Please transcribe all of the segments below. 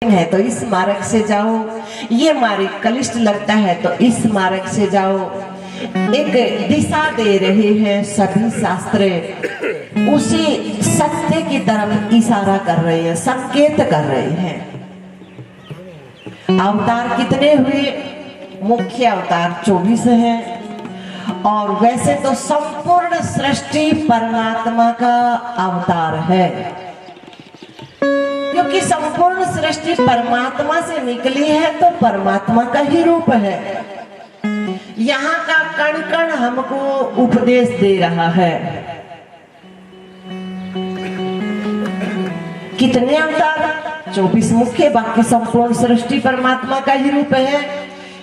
है तो इस मार्ग से जाओ, ये मार्ग कलिष्ठ लगता है तो इस मार्ग से जाओ। एक दिशा दे रहे हैं सभी शास्त्र, उसी सत्य की तरफ इशारा कर रहे हैं, संकेत कर रहे हैं। अवतार कितने हुए? मुख्य अवतार 24 हैं। और वैसे तो संपूर्ण सृष्टि परमात्मा का अवतार है, क्योंकि संपूर्ण सृष्टि परमात्मा से निकली है तो परमात्मा का ही रूप है। यहाँ का कण कण हमको उपदेश दे रहा है। कितने अवतार? 24 मुख्य, बाकी संपूर्ण सृष्टि परमात्मा का ही रूप है।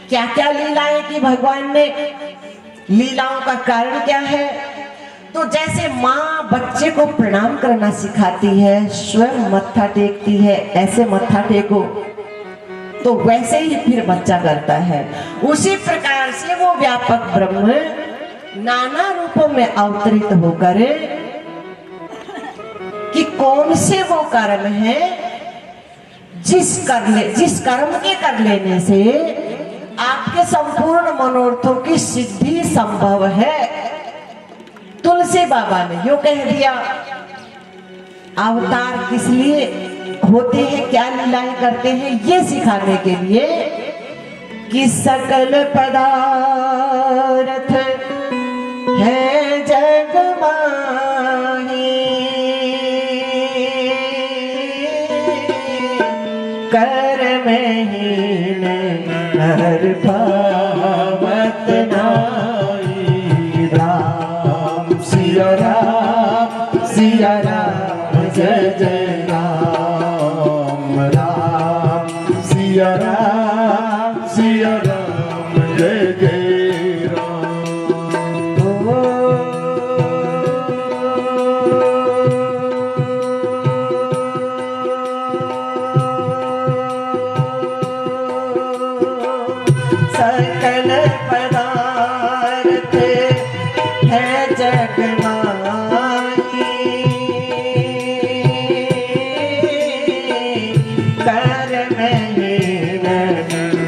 क्या क्या लीलाएं की भगवान ने, लीलाओं का कारण क्या है? तो जैसे माँ बच्चे को प्रणाम करना सिखाती है, स्वयं मत्था टेकती है, ऐसे मत्था टेको, तो वैसे ही फिर बच्चा करता है। उसी प्रकार से वो व्यापक ब्रह्म नाना रूपों में अवतरित होकर कि कौन से वो कर्म है जिस कर्म के कर लेने से आपके संपूर्ण मनोरथों की सिद्धि संभव है। तुलसी बाबा ने यो कह दिया। अवतार किस लिए होते हैं, क्या लीलाएं करते हैं, ये सिखाने के लिए कि सकल पदार्थ है जग माही, कर्महीन नर पावत नाई। राम सिया राम सिया राम जय जय राम, राम सिया राम जय जय राम। सकल पदार्थ है जग माही, कर्महीन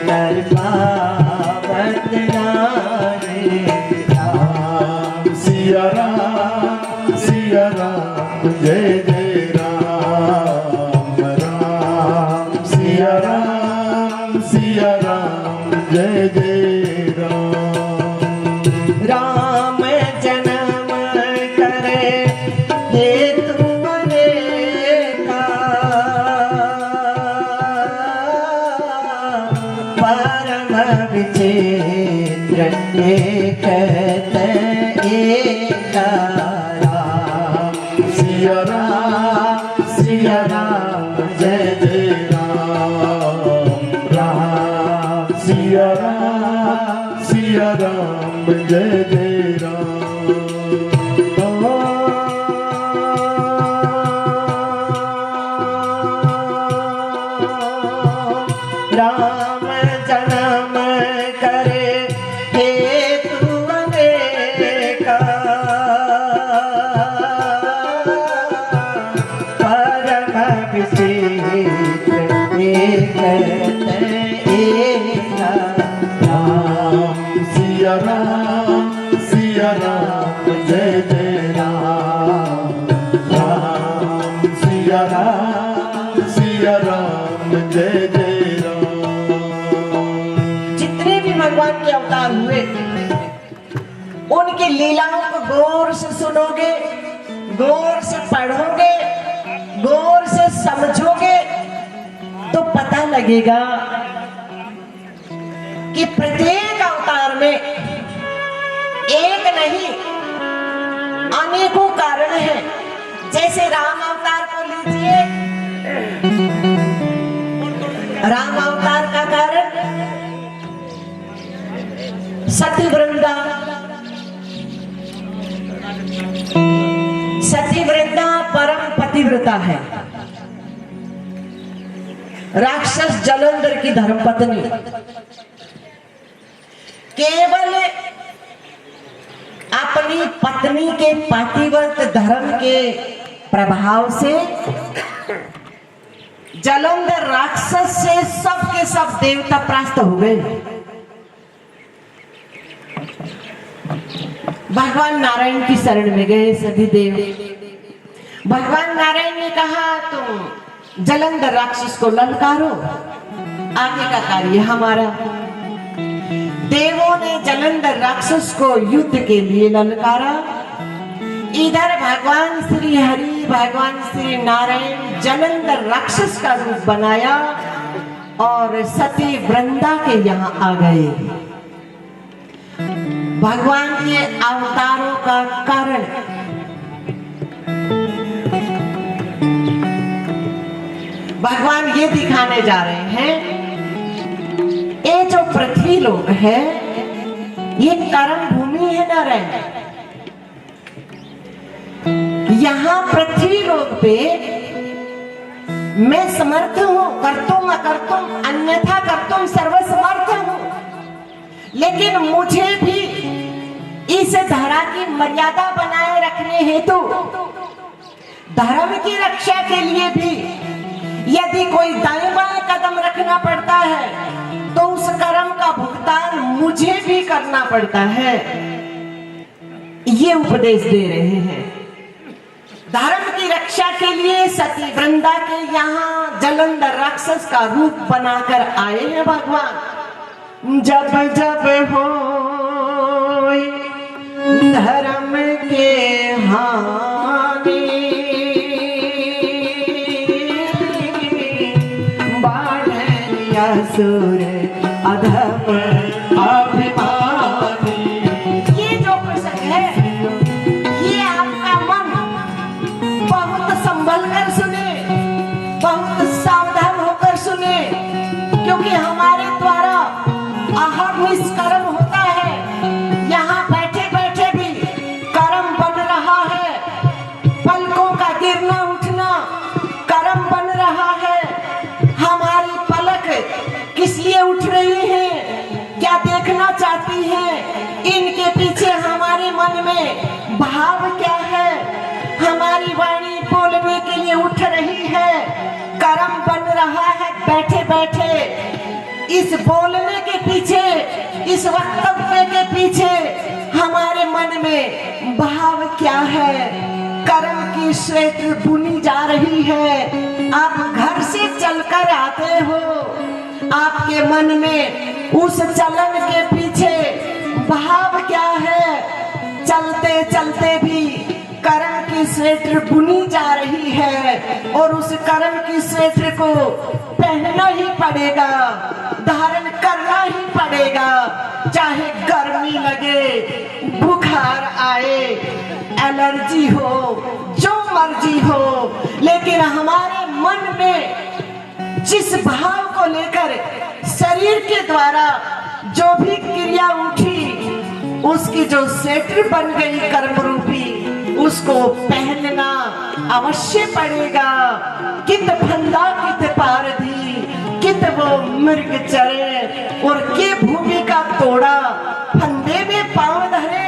नर पावत नाई। राम सिया राम जय जय राम, राम सिया राम जय जय राम। राम जन्म करे हेतु अनेका, परम विचित्र एकत एका। राम सिया राम जय जय राम, राम सिया राम जय जय राम। राम जन्म करे हेतु अनेका, परम विचित्र एकत एका। राम सिया राम जय जय राम, राम सिया राम जय जय राम। जितने भी भगवान के अवतार हुए उनकी लीलाओं को गौर से सुनोगे, गौर से पढ़ोगे, गौर से समझोगे तो पता लगेगा कि प्रत्येक अवतार में एक नहीं अनेकों कारण हैं। जैसे राम अवतार को लीजिए, राम अवतार का कारण सतीवृंदा, सतीवृंदा परम पतिव्रता है, राक्षस जलंधर की धर्मपत्नी। केवल अपनी पत्नी के पतिव्रत धर्म के प्रभाव से जलंधर राक्षस सब देवता परास्त हो गए। भगवान नारायण की शरण में गए सभी देव। भगवान नारायण ने कहा तुम जलंधर राक्षस को ललकारो, आगे का कार्य हमारा। देवों ने जलंधर राक्षस को युद्ध के लिए ललकारा। इधर भगवान श्री हरि, भगवान श्री नारायण जलंधर राक्षस का रूप बनाया और सती वृंदा के यहाँ आ गए। भगवान के अवतारों का कारण भगवान ये दिखाने जा रहे हैं, ये जो पृथ्वी लोक है ये कर्म भूमि है नारायण। यहाँ पृथ्वी लोक पे मैं समर्थ हूं, कर्तुम अकर्तुम अन्यथा कर्तुम सर्वसमर्थ हूं, लेकिन मुझे भी इस धरा की मर्यादा बनाए रखने हेतु धर्म की रक्षा के लिए भी यदि कोई दाएं बाएं कदम रखना पड़ता है तो उस कर्म का भुगतान मुझे भी करना पड़ता है, ये उपदेश दे रहे हैं। धर्म की रक्षा के लिए सती वृंदा के यहाँ जलंधर राक्षस का रूप बनाकर आए हैं भगवान। जब जब हो धर्म के हानि बाढ़ असुर अधम अभिमानी। ये जो प्रसंग है ये आपका मन बहुत संभल कर सुने, बहुत सावधान होकर सुने, क्योंकि हमारे द्वारा अहर्निश कर्म होता है। यहाँ बैठे बैठे भी कर्म बन रहा है, पलकों का गिरना उठना कर्म बन रहा है। हमारी पलक किस लिए उठ रही है, क्या देखना चाहती है, इनके पीछे हमारे मन में भाव क्या है। हमारी वाणी बोलने के लिए उठ रही है, कर्म बन रहा है बैठे बैठे। इस बोलने के पीछे, इस वक्तव्य के पीछे हमारे मन में भाव क्या है। कर्म की स्वेटर बुनी जा रही है। आप घर से चलकर आते हो, आपके मन में उस चलन के पीछे भाव क्या है। चलते चलते भी कर्म की स्वेटर बुनी जा रही है और उस कर्म की स्वेटर को पहनना ही पड़ेगा, धारण करना ही पड़ेगा, चाहे गर्मी लगे, बुखार आए, एलर्जी हो, जो मर्जी हो। लेकिन हमारे मन में जिस भाव को लेकर शरीर के द्वारा जो भी क्रिया उठी, उसकी जो स्वेटर बन गई कर्म रूपी, उसको पहनना अवश्य पड़ेगा। कित फंदा कित पारधी, कित वो मृग चरे और के भूमि का तोड़ा, फंदे में पांव धरे।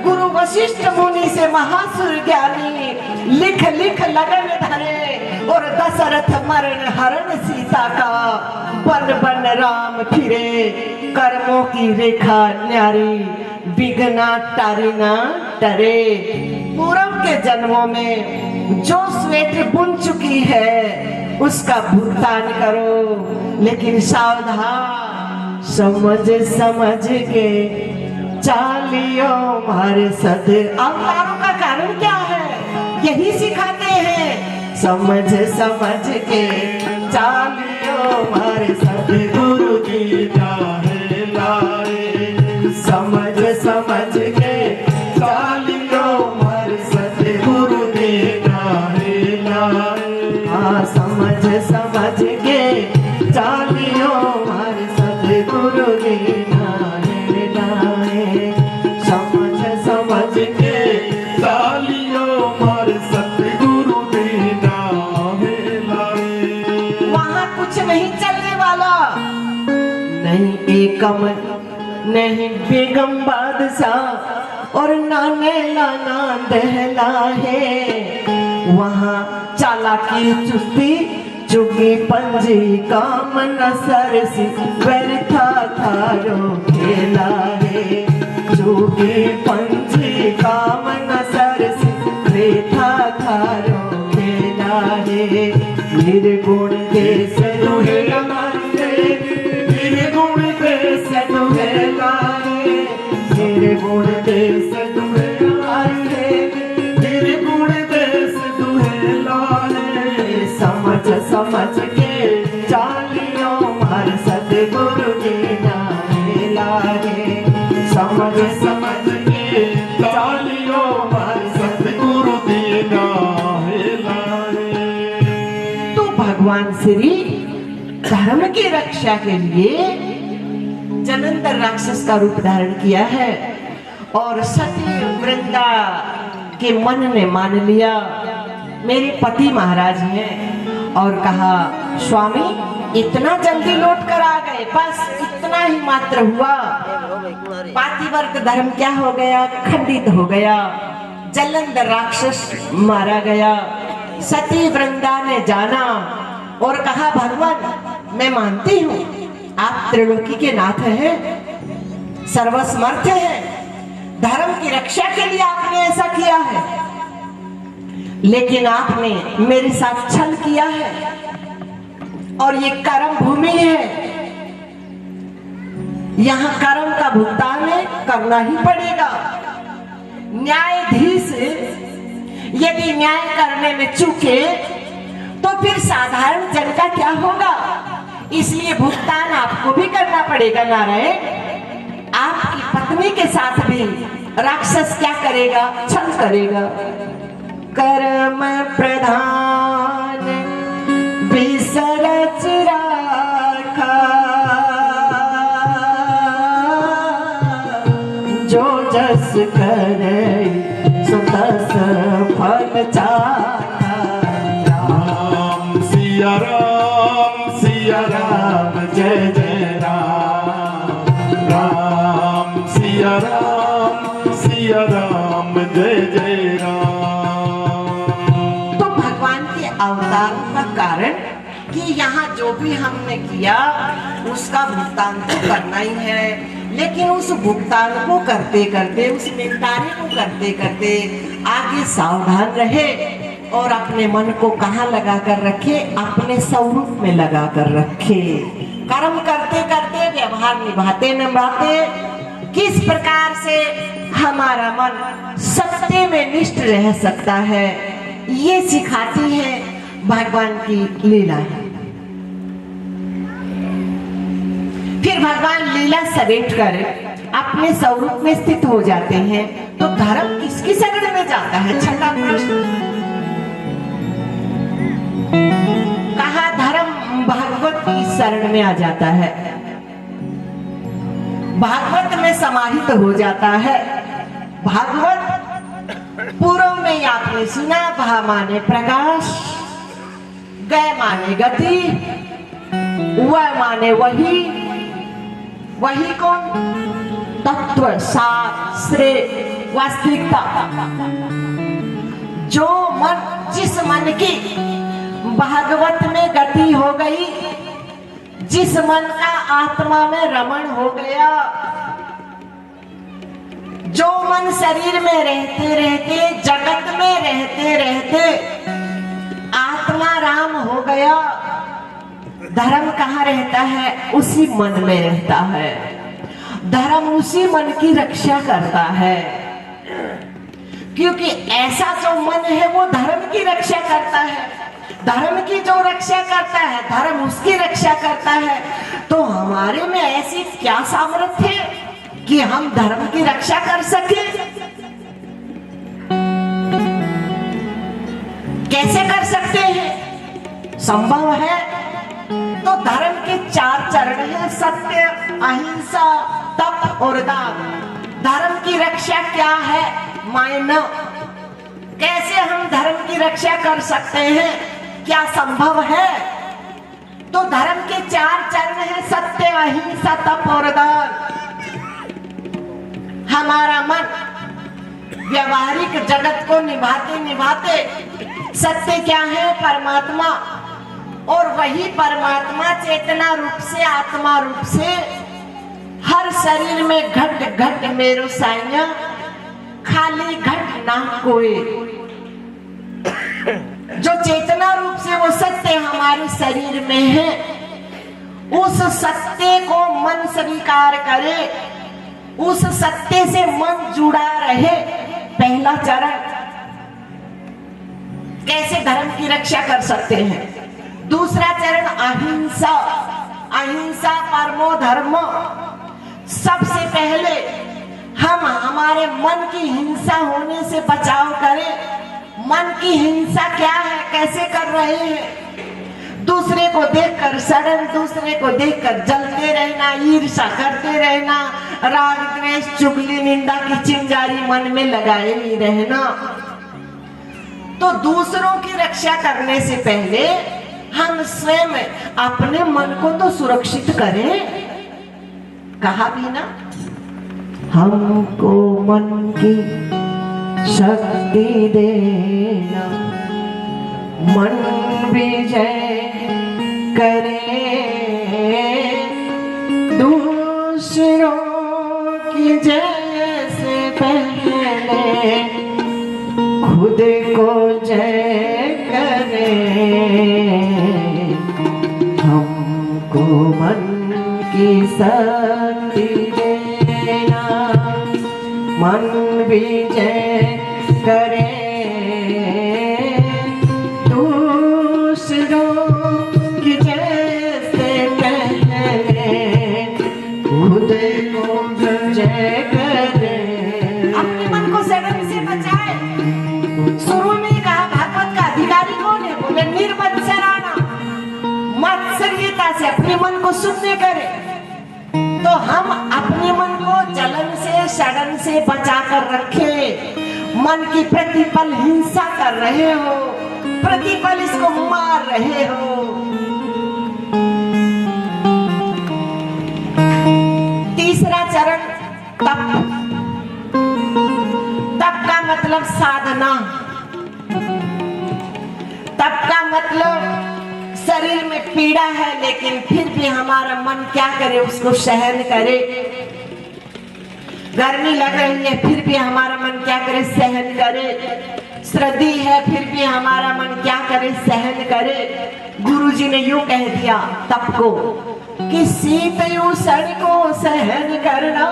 गुरु वशिष्ठ मुनि से महासुर ज्ञानी, लिख लिख लगन धरे और दशरथ मरण हरण सीता का, बन बन राम फिरे कर्मों की रेखा न्यारी, बिगना टारिना टरे। पूर्व के जन्मों में जो स्वेटर बुन चुकी है उसका भुगतान करो, लेकिन सावधान, समझ समझ के चालियो मारे सद। अवतारों का कारण क्या है, यही सिखाते हैं। समझ समझ के चालियो मारे सद, गुरु जी चाहे लाए। समझ समझ के चालियो मारे सद, गुरु जी चाहे लाए। हाँ, समझ समझ के चालियो मारे सद, गुरु जी चाहे लाए। समझ समझ के चालियो मारे सद, गुरु जी चाहे लाए। वहाँ कुछ नहीं चलने वाला, नहीं एकम नहीं बेगम बादशाह और नाने लाना दहला है। वहाँ चालाकी चुस्ती चुगी पंजी काम न सरसी व्यर्था थारो खेला रे। चुगी पंजी काम न सरसी व्यर्था थारो खेला रे। निर्गुण देश दुहेला रे, निर्गुण देश दुहेला रे, निर्गुण देश दुहेला रे, निर्गुण देश दुहेला रे। समझ समझ के चालियो मार सतगुरु जी नाहेला रे। समझ समझ के चालियो मार सतगुरु जी नाहेला रे। तो भगवान श्री धर्म की रक्षा के लिए जलंधर राक्षस का रूप धारण किया है और सती वृंदा के मन ने मान लिया मेरे पति महाराज हैं और कहा स्वामी इतना जल्दी लौट कर आ गए, बस इतना ही मात्र हुआ। पातिव्रत धर्म क्या हो गया, खंडित हो गया। जलंधर राक्षस मारा गया। सती वृंदा ने जाना और कहा भगवान मैं मानती हूँ आप त्रिलोकी के नाथ हैं, सर्वसमर्थ हैं, धर्म की रक्षा के लिए आपने ऐसा किया है, लेकिन आपने मेरे साथ छल किया है और ये कर्म भूमि है, यहाँ कर्म का भुगतान करना ही पड़ेगा। न्यायाधीश यदि न्याय करने में चूके तो फिर साधारण जन का क्या होगा, इसलिए भुगतान आपको भी करना पड़ेगा। नारायण आपकी पत्नी के साथ भी राक्षस क्या करेगा, छल करेगा। कर्म प्रधान विसरच राखा, जो जस करे सो तस फल चाखा। राम सिया राम सिया राम जय जय राम। राम सिया राम जय जय राम। अवतारों का कारण कि यहाँ जो भी हमने किया उसका भुगतान तो करना ही है, लेकिन उस भुगतान को करते करते, उस निपटारे को करते करते आगे सावधान रहे और अपने मन को कहाँ लगा कर रखे, अपने स्वरूप में लगा कर रखे। कर्म करते करते, व्यवहार निभाते निभाते किस प्रकार से हमारा मन सत्य में निष्ठ रह सकता है, ये सिखाती है भगवान की लीला। फिर भगवान लीला समेट कर अपने स्वरूप में स्थित हो जाते हैं। तो धर्म किसकी शरण में जाता है, छठा प्रश्न। कहा धर्म भागवत की शरण में आ जाता है, भागवत में समाहित हो जाता है। भागवत पूर्व में आपने सुना, भा माने प्रकाश, गय माने गति, वह माने वही, वही कौन, तत्व, शास्त्र, वास्तविकता। जो मन, जिस मन की भागवत में गति हो गई, जिस मन का आत्मा में रमण हो गया, जो मन शरीर में रहते रहते, जगत में रहते रहते आत्मा राम हो गया, धर्म कहाँ रहता है, उसी मन में रहता है। धर्म उसी मन की रक्षा करता है, क्योंकि ऐसा जो मन है वो धर्म की रक्षा करता है। धर्म की जो रक्षा करता है, धर्म उसकी रक्षा करता है। तो हमारे में ऐसी क्या सामर्थ्य है कि हम धर्म की रक्षा कर सके? कैसे कर सकते हैं? संभव है? तो धर्म के 4 चरण हैं, सत्य, अहिंसा, तप और दान। धर्म की रक्षा क्या है? मानव। कैसे हम धर्म की रक्षा कर सकते हैं? क्या संभव है? तो धर्म के 4 चरण हैं, सत्य, अहिंसा, तप और दान। हमारा मन व्यवहारिक जगत को निभाते निभाते, सत्य क्या है? परमात्मा। और वही परमात्मा चेतना रूप से, आत्मा रूप से हर शरीर में घट घट मेरो साइया, खाली घट ना कोई। जो चेतना रूप से वो सत्य हमारे शरीर में है, उस सत्य को मन स्वीकार करे, उस सत्य से मन जुड़ा रहे। पहला चरण, कैसे धर्म की रक्षा कर सकते हैं। दूसरा चरण अहिंसा, अहिंसा परमो धर्मो। सबसे पहले हम हमारे मन की हिंसा होने से बचाव करें। मन की हिंसा क्या है, कैसे कर रहे हैं? दूसरे को देखकर सड़न, दूसरे को देखकर जलते रहना, ईर्ष्या करते रहना, राग द्वेष चुगली निंदा की चिंगारी मन में लगाए ही रहना। तो दूसरों की रक्षा करने से पहले हम स्वयं अपने मन को तो सुरक्षित करें। कहा भी ना, हमको मन की शक्ति देना, मन विजय करे, दूसरों की जय से पहले खुद को जय करे। हमको मन की शक्ति देना, मन विजय करे, दूसरों की जय से पहले खुद को जय करे। अपने मन को सड़न से बचाए। शुरू में ही कहा भागवत का अधिकारी कौन है? बोले निर्मत्सराना, मत्सर्यता से अपने मन को शून्य करे। तो हम अपने मन को जलन से, सड़न से बचा कर रखें। मन की प्रतिपल हिंसा कर रहे हो, प्रतिपल इसको मार रहे हो। तीसरा चरण तप। तप का मतलब साधना। तप का मतलब शरीर में पीड़ा है लेकिन फिर भी हमारा मन क्या करे, उसको सहन करे। गर्मी लग रही है फिर भी हमारा मन क्या करे, सहन करे। सर्दी है फिर भी हमारा मन क्या करे, सहन करे। गुरुजी ने यूं कह दिया तप को कि शीत उष्ण को सहन करना,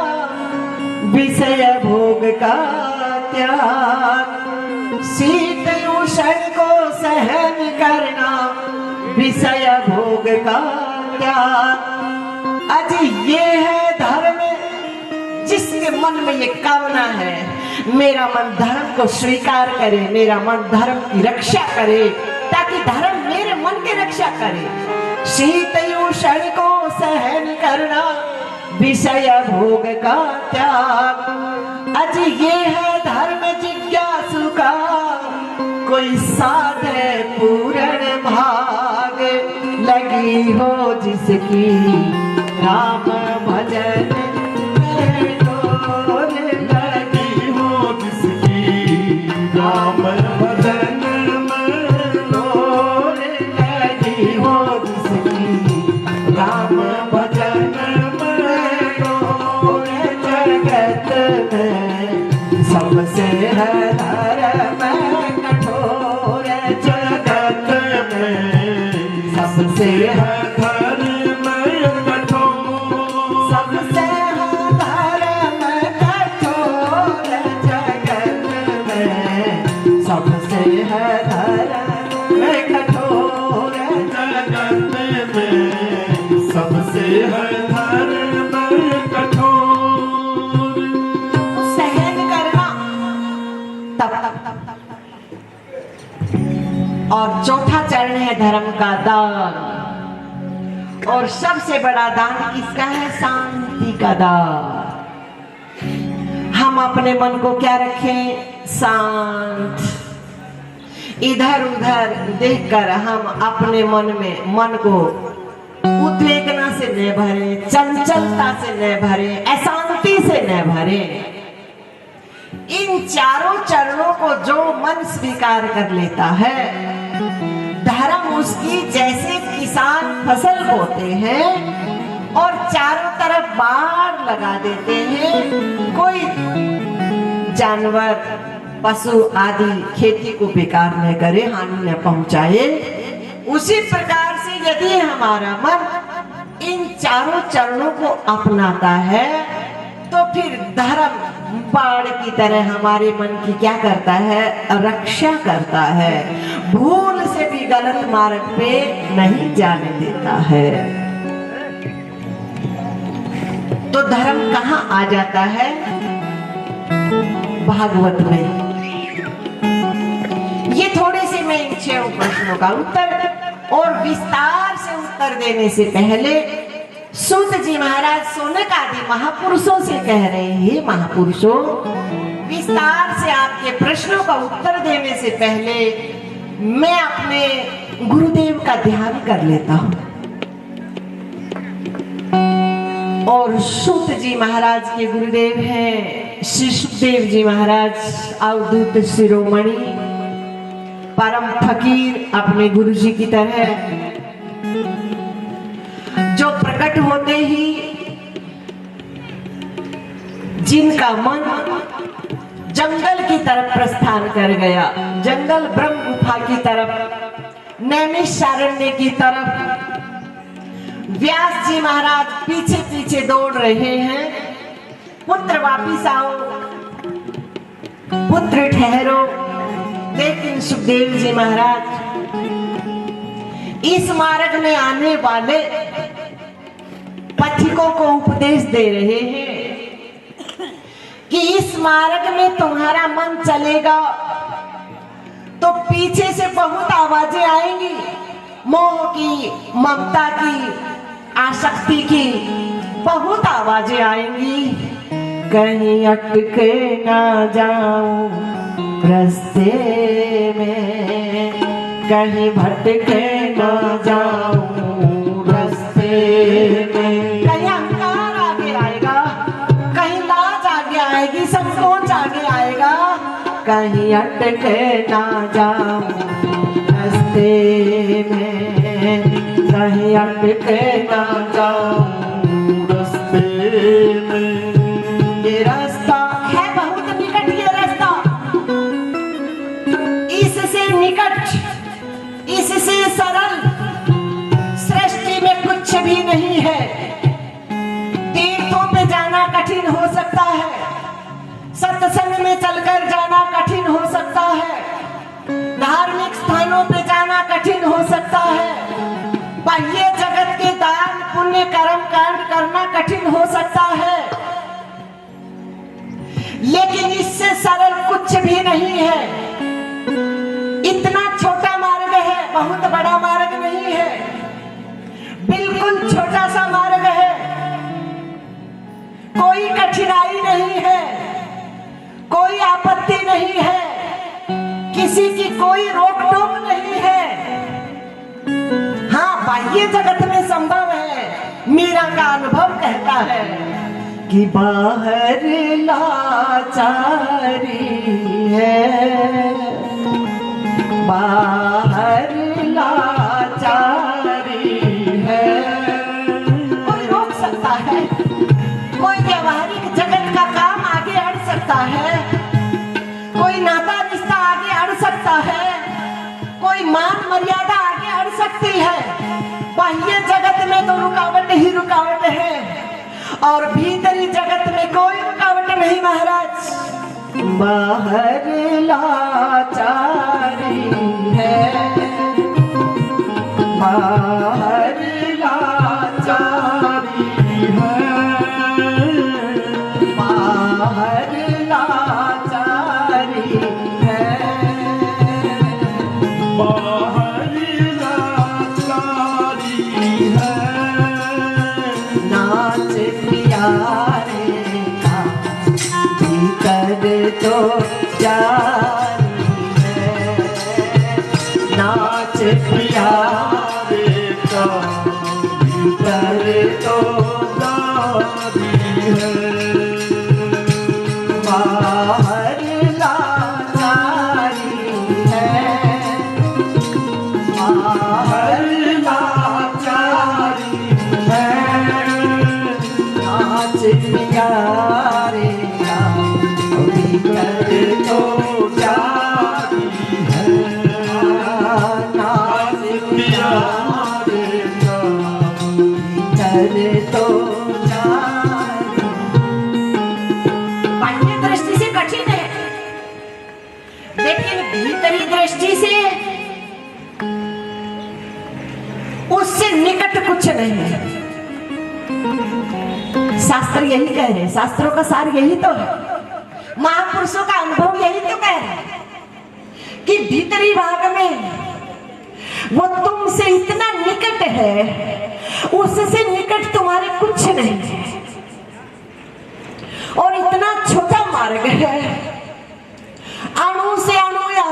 विषय भोग का त्याग। शीत उष्ण को सहन करना, विषय भोग का त्याग। अजी ये है धर्म, जिसके मन में ये कामना है मेरा मन धर्म को स्वीकार करे, मेरा मन धर्म की रक्षा करे, ताकि धर्म मेरे मन की रक्षा करे। शीत उष्ण को सहन करना, विषय भोग का त्याग। अजी ये है धर्म जिज्ञासु का, कोई साधे पूर्ण भाग। लगी हो जिसकी राम भजन में डोर, लगी हो जिसकी राम भजन में डोर, लगी हो जिसकी राम भजन में डोर। जगत में सबसे है धर्म कठोर, जगत में सबसे है धर्म कठोर, सबसे है धर्म कठोर। जगत में सबसे है धर्म कठोर, जगत में सबसे है धर्म कठोर। सहन करना तब। और चौथा चरण है धर्म का दान। और सबसे बड़ा दान किसका है? शांति का दान। हम अपने मन को क्या रखें? शांत। इधर उधर देखकर हम अपने मन को उद्वेगना से न भरे, चंचलता से न भरे, अशांति से न भरे। इन चारों चरणों को जो मन स्वीकार कर लेता है, धर्म उसकी जैसे किसान फसल बोते हैं और चारों तरफ बाड़ लगा देते हैं, कोई जानवर पशु आदि खेती को बेकार न करे, हानि न पहुंचाए। उसी प्रकार से यदि हमारा मन इन चारों चरणों को अपनाता है तो फिर धर्म बाड़ की तरह हमारे मन की क्या करता है, रक्षा करता है, भूल से भी गलत मार्ग पे नहीं जाने देता है। तो धर्म कहाँ आ जाता है? भागवत में। ये थोड़े से मैं इन 6 प्रश्नों का उत्तर और विस्तार से उत्तर देने से पहले सूत जी महाराज सोनक आदि महापुरुषों से कह रहे हैं, महापुरुषों विस्तार से आपके प्रश्नों का उत्तर देने से पहले मैं अपने गुरुदेव का ध्यान कर लेता हूं। और सूत जी महाराज के गुरुदेव हैं श्री सुखदेव जी महाराज, अवधूत शिरोमणि, परम फकीर अपने गुरु जी की तरह, जो प्रकट होते ही जिनका मन जंगल की तरफ प्रस्थान कर गया, जंगल ब्रह्म गुफा की तरफ, नैमिषारण्य की तरफ। व्यास जी महाराज पीछे पीछे दौड़ रहे हैं, पुत्र वापिस आओ, पुत्र ठहरो। लेकिन सुखदेव जी महाराज इस मार्ग में आने वाले पथिकों को उपदेश दे रहे हैं कि इस मार्ग में तुम्हारा मन चलेगा तो पीछे से बहुत आवाजें आएंगी, मोह की, ममता की, आसक्ति की बहुत आवाजें आएंगी। कहीं अटके ना जाऊं रास्ते में, कहीं भटके ना जाऊं रास्ते में। कहीं अहंकार आगे आएगा, कहीं लाज आगे आएगी, संकोच आगे आएगा। कहीं अटके ना जाऊं रास्ते में, कहीं अटके ना जाऊं रास्ते में। ये रास्ता है बहुत निकट, ये रास्ता इससे निकट, इससे सरल सृष्टि में कुछ भी नहीं है। तीर्थों पे जाना कठिन हो सकता है, सत्संग में चलकर जाना कठिन हो सकता है, धार्मिक स्थानों पे जाना कठिन हो सकता है, बाह्य जगत के दान पुण्य कर्म कांड करना कठिन हो सकता है, लेकिन इससे सरल कुछ भी नहीं है। इतना छोटा मार्ग है, बहुत बड़ा मार्ग नहीं है, बिल्कुल छोटा सा मार्ग है। कोई कठिनाई नहीं है, कोई आपत्ति नहीं है, किसी की कोई रोक टोक नहीं है। हाँ, बाह्य जगत में संभव है। मीरा का अनुभव कहता है कि बाहर लाचारी है, बाहर लाचारी है। कोई रोक सकता है, कोई व्यवहारिक जगत का काम आगे अड़ सकता है, कोई नाता रिश्ता आगे अड़ सकता है, कोई मान मर्यादा आगे अड़ सकती है। बाह्य जगत में तो रुकावट ही रुकावट है और भीतरी जगत में कोई रुकावट नहीं महाराज। बाहर लाचारी है, बाहर लाचारी है, बाहर लाचारी है, बाहर लाचारी है। नाच प्यारे का भीतर तो जारी है, नाच प्यारे का भीतर तो जारी है। बाहर लाचारी है, बाहर लाचारी प्यारे राम भीतर तो जागी है नाज प्यारे राम भीतर तो जागी। बाह्य दृष्टि से कठिन है, लेकिन भीतरी दृष्टि से उससे निकट कुछ नहीं है। शास्त्र यही कह रहे हैं, शास्त्रों का सार यही तो है, महापुरुषों का अनुभव यही तो कह रहे हैं कि भीतरी भाग में वो तुमसे इतना निकट है, उससे निकट तुम्हारे कुछ नहीं है, और इतना छोटा मार्ग है, अणु से अणु या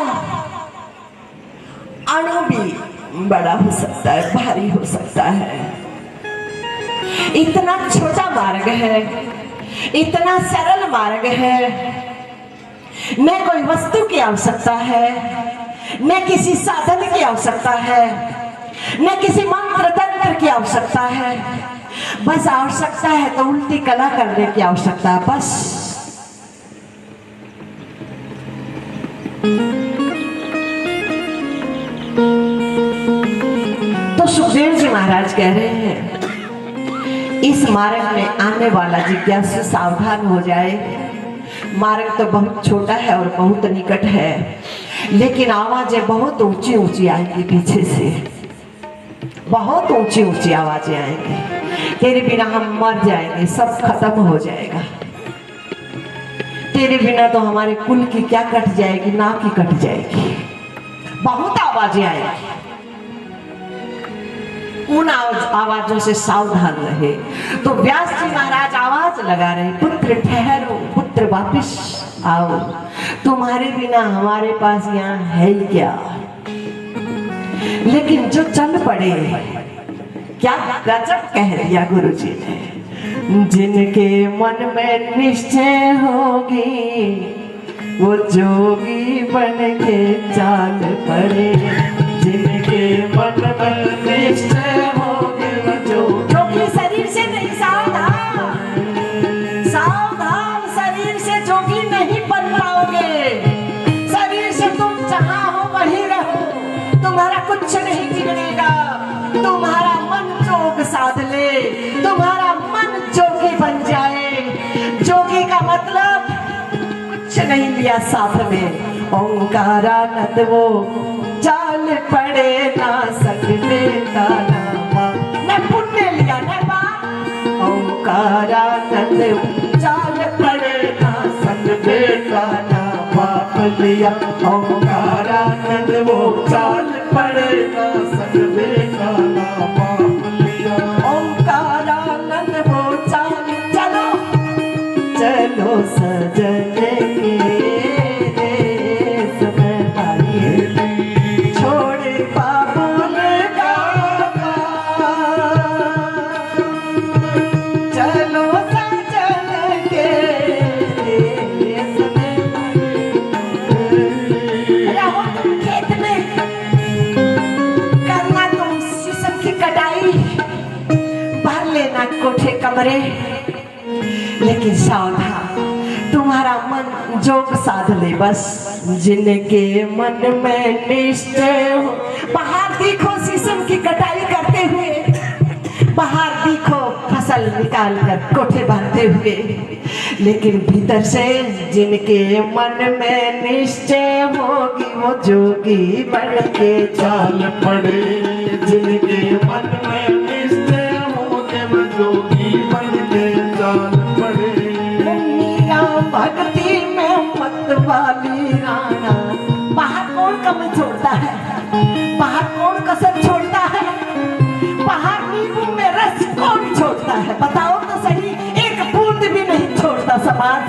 अणु भी बड़ा हो सकता है, भारी हो सकता है। इतना छोटा मार्ग है, इतना सरल मार्ग है, न कोई वस्तु की आवश्यकता है, न किसी साधन की आवश्यकता है, न किसी मंत्र तंत्र की आवश्यकता है, बस आवश्यकता है तो उल्टी कला करने की आवश्यकता है, बस। तो सुखदेव जी महाराज कह रहे हैं इस मार्ग में आने वाला जिज्ञासु सावधान हो जाए। मार्ग तो बहुत छोटा है और बहुत निकट है, लेकिन आवाजें बहुत ऊंची ऊंची आएंगी पीछे से, बहुत ऊंची ऊंची आवाजें आएंगी। तेरे बिना हम मर जाएंगे, सब खत्म हो जाएगा, तेरे बिना तो हमारे कुल की क्या कट जाएगी, नाक की कट जाएगी, बहुत आवाजें आएंगी। उन आवाजों से सावधान रहे। तो व्यास जी महाराज आवाज लगा रहे, पुत्र ठहरो, पुत्र वापिस आओ, तुम्हारे बिना हमारे पास यहाँ है ही क्या। लेकिन जो चल पड़े, क्या गजब कह दिया गुरु जी ने, जिनके मन में निश्चय होगी वो जोगी बन के चाल पड़े, जिनके मन में निश्चय होगी वो जोगी। शरीर से नहीं, सावधान सावधान, शरीर से जोगी नहीं बन पाओगे। शरीर से तुम जहां हो वहीं रहो, तुम्हारा कुछ नहीं बिगड़ेगा। तुम्हारा मन जोग साध ले, तुम्हारा मन जोगी बन जाए। जोगी का मतलब कुछ नहीं लिया साथ में, ओंकारानंद वो चाल पड़े ना सकते नामा, न पुण्य लिया न पाप। ओंकारानंद चाल पड़े ना सकते ना पाप लिया, ओंकारानंद वो चाल पड़े ना सकते ना पाप लिया। ओंकारानंद वो चाल, चलो चलो सजन कोठे कमरे, लेकिन सावधान, तुम्हारा मन जोग साध ले बस, जिनके मन में निश्चय हो। बाहर देखो शीशम की कटाई करते हुए, बाहर देखो फसल निकाल कर कोठे बांधते हुए, लेकिन भीतर से जिनके मन में निश्चय होगी वो जोगी बन के चाल पड़े, जिनके मन में निश्चय होगी वो जोगी बन के चाल पड़े। भक्ति में मत वाली राना, बाहर कौन कमी छोड़ता है, बाहर कौन कसर छोड़ता है, बाहर नींबू में रस कौन छोड़ता है, बताओ तो सही, एक बूंद भी नहीं छोड़ता समाज।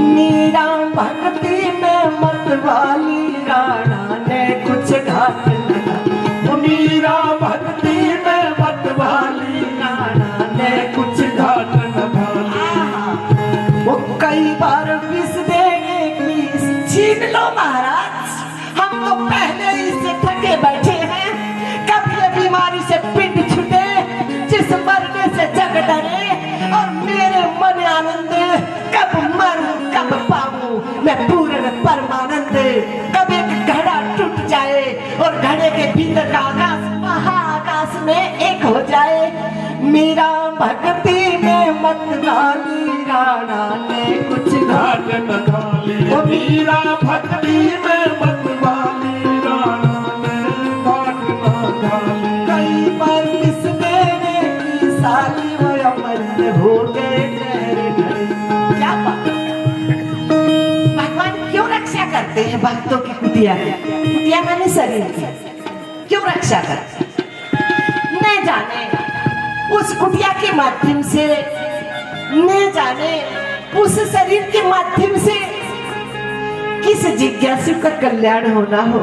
मीरा भक्ति में मत वाली राना ने कुछ घाट लगा, मीरा भक्ति में मत वाली राना ने कुछ घाट लगा। वो कई बार विष देने की छीन लो महाराज, हम तो पहले ही से थके बैठे हैं। कब ये बीमारी से पिंड छूटे, जिस मरने से जग डरे, और मेरे मैं पूर्ण परमानंद, कब एक घड़ा टूट जाए और घड़े के भीतर का आकाश महाआकाश में एक हो जाए। मीरा भक्ति में मतवाली राणा ने कुछ घाट न डाले, ओ मीरा भक्ति में मतवाली राणा ने घाट न डाले। कई बार इस मेरे की साली वो अमर हो गए तेरे घड़े। क्या बात, भगवान क्यों रक्षा करते हैं भक्तों की कुटिया की? कुटिया माने शरीर की, क्यों रक्षा करते? न जाने उस कुटिया के माध्यम से, न जाने उस शरीर के माध्यम से किस जिज्ञासु का कल्याण होना हो,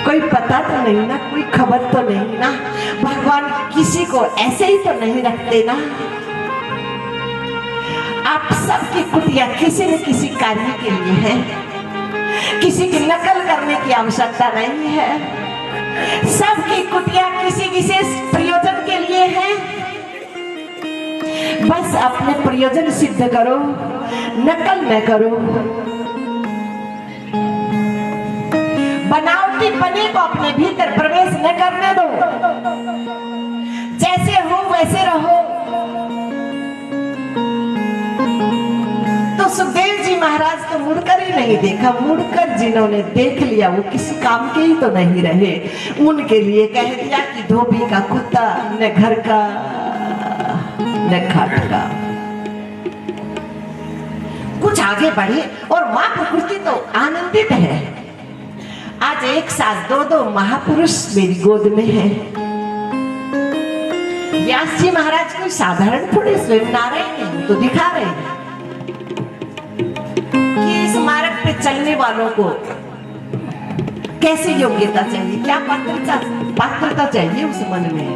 कोई पता तो नहीं ना, कोई खबर तो नहीं ना। भगवान किसी को ऐसे ही तो नहीं रखते ना। आप सबकी कुटिया किसी न किसी कार्य के लिए है, किसी की नकल करने की आवश्यकता नहीं है। सबकी कुटिया किसी विशेष प्रयोजन के लिए है। बस अपने प्रयोजन सिद्ध करो, नकल न करो। बनावटी पने को अपने भीतर प्रवेश न करने दो। जैसे हो वैसे रहो। तो सुखदेव जी महाराज तो मुड़कर ही नहीं देखा, मुड़कर जिन्होंने देख लिया वो किसी काम के ही तो नहीं रहे। उनके लिए कह दिया कि धोबी का कुत्ता न घर का न खाट का। कुछ आगे बढ़े और मां प्रकृति तो आनंदित है। आज एक साथ दो महापुरुष मेरी गोद में है। व्यास जी महाराज कोई साधारण थोड़े स्वयं नारायण है, तो दिखा रहे हैं कि इस मार्ग पे चलने वालों को कैसे योग्यता चाहिए, क्या पात्रता चाहिए उस मन में।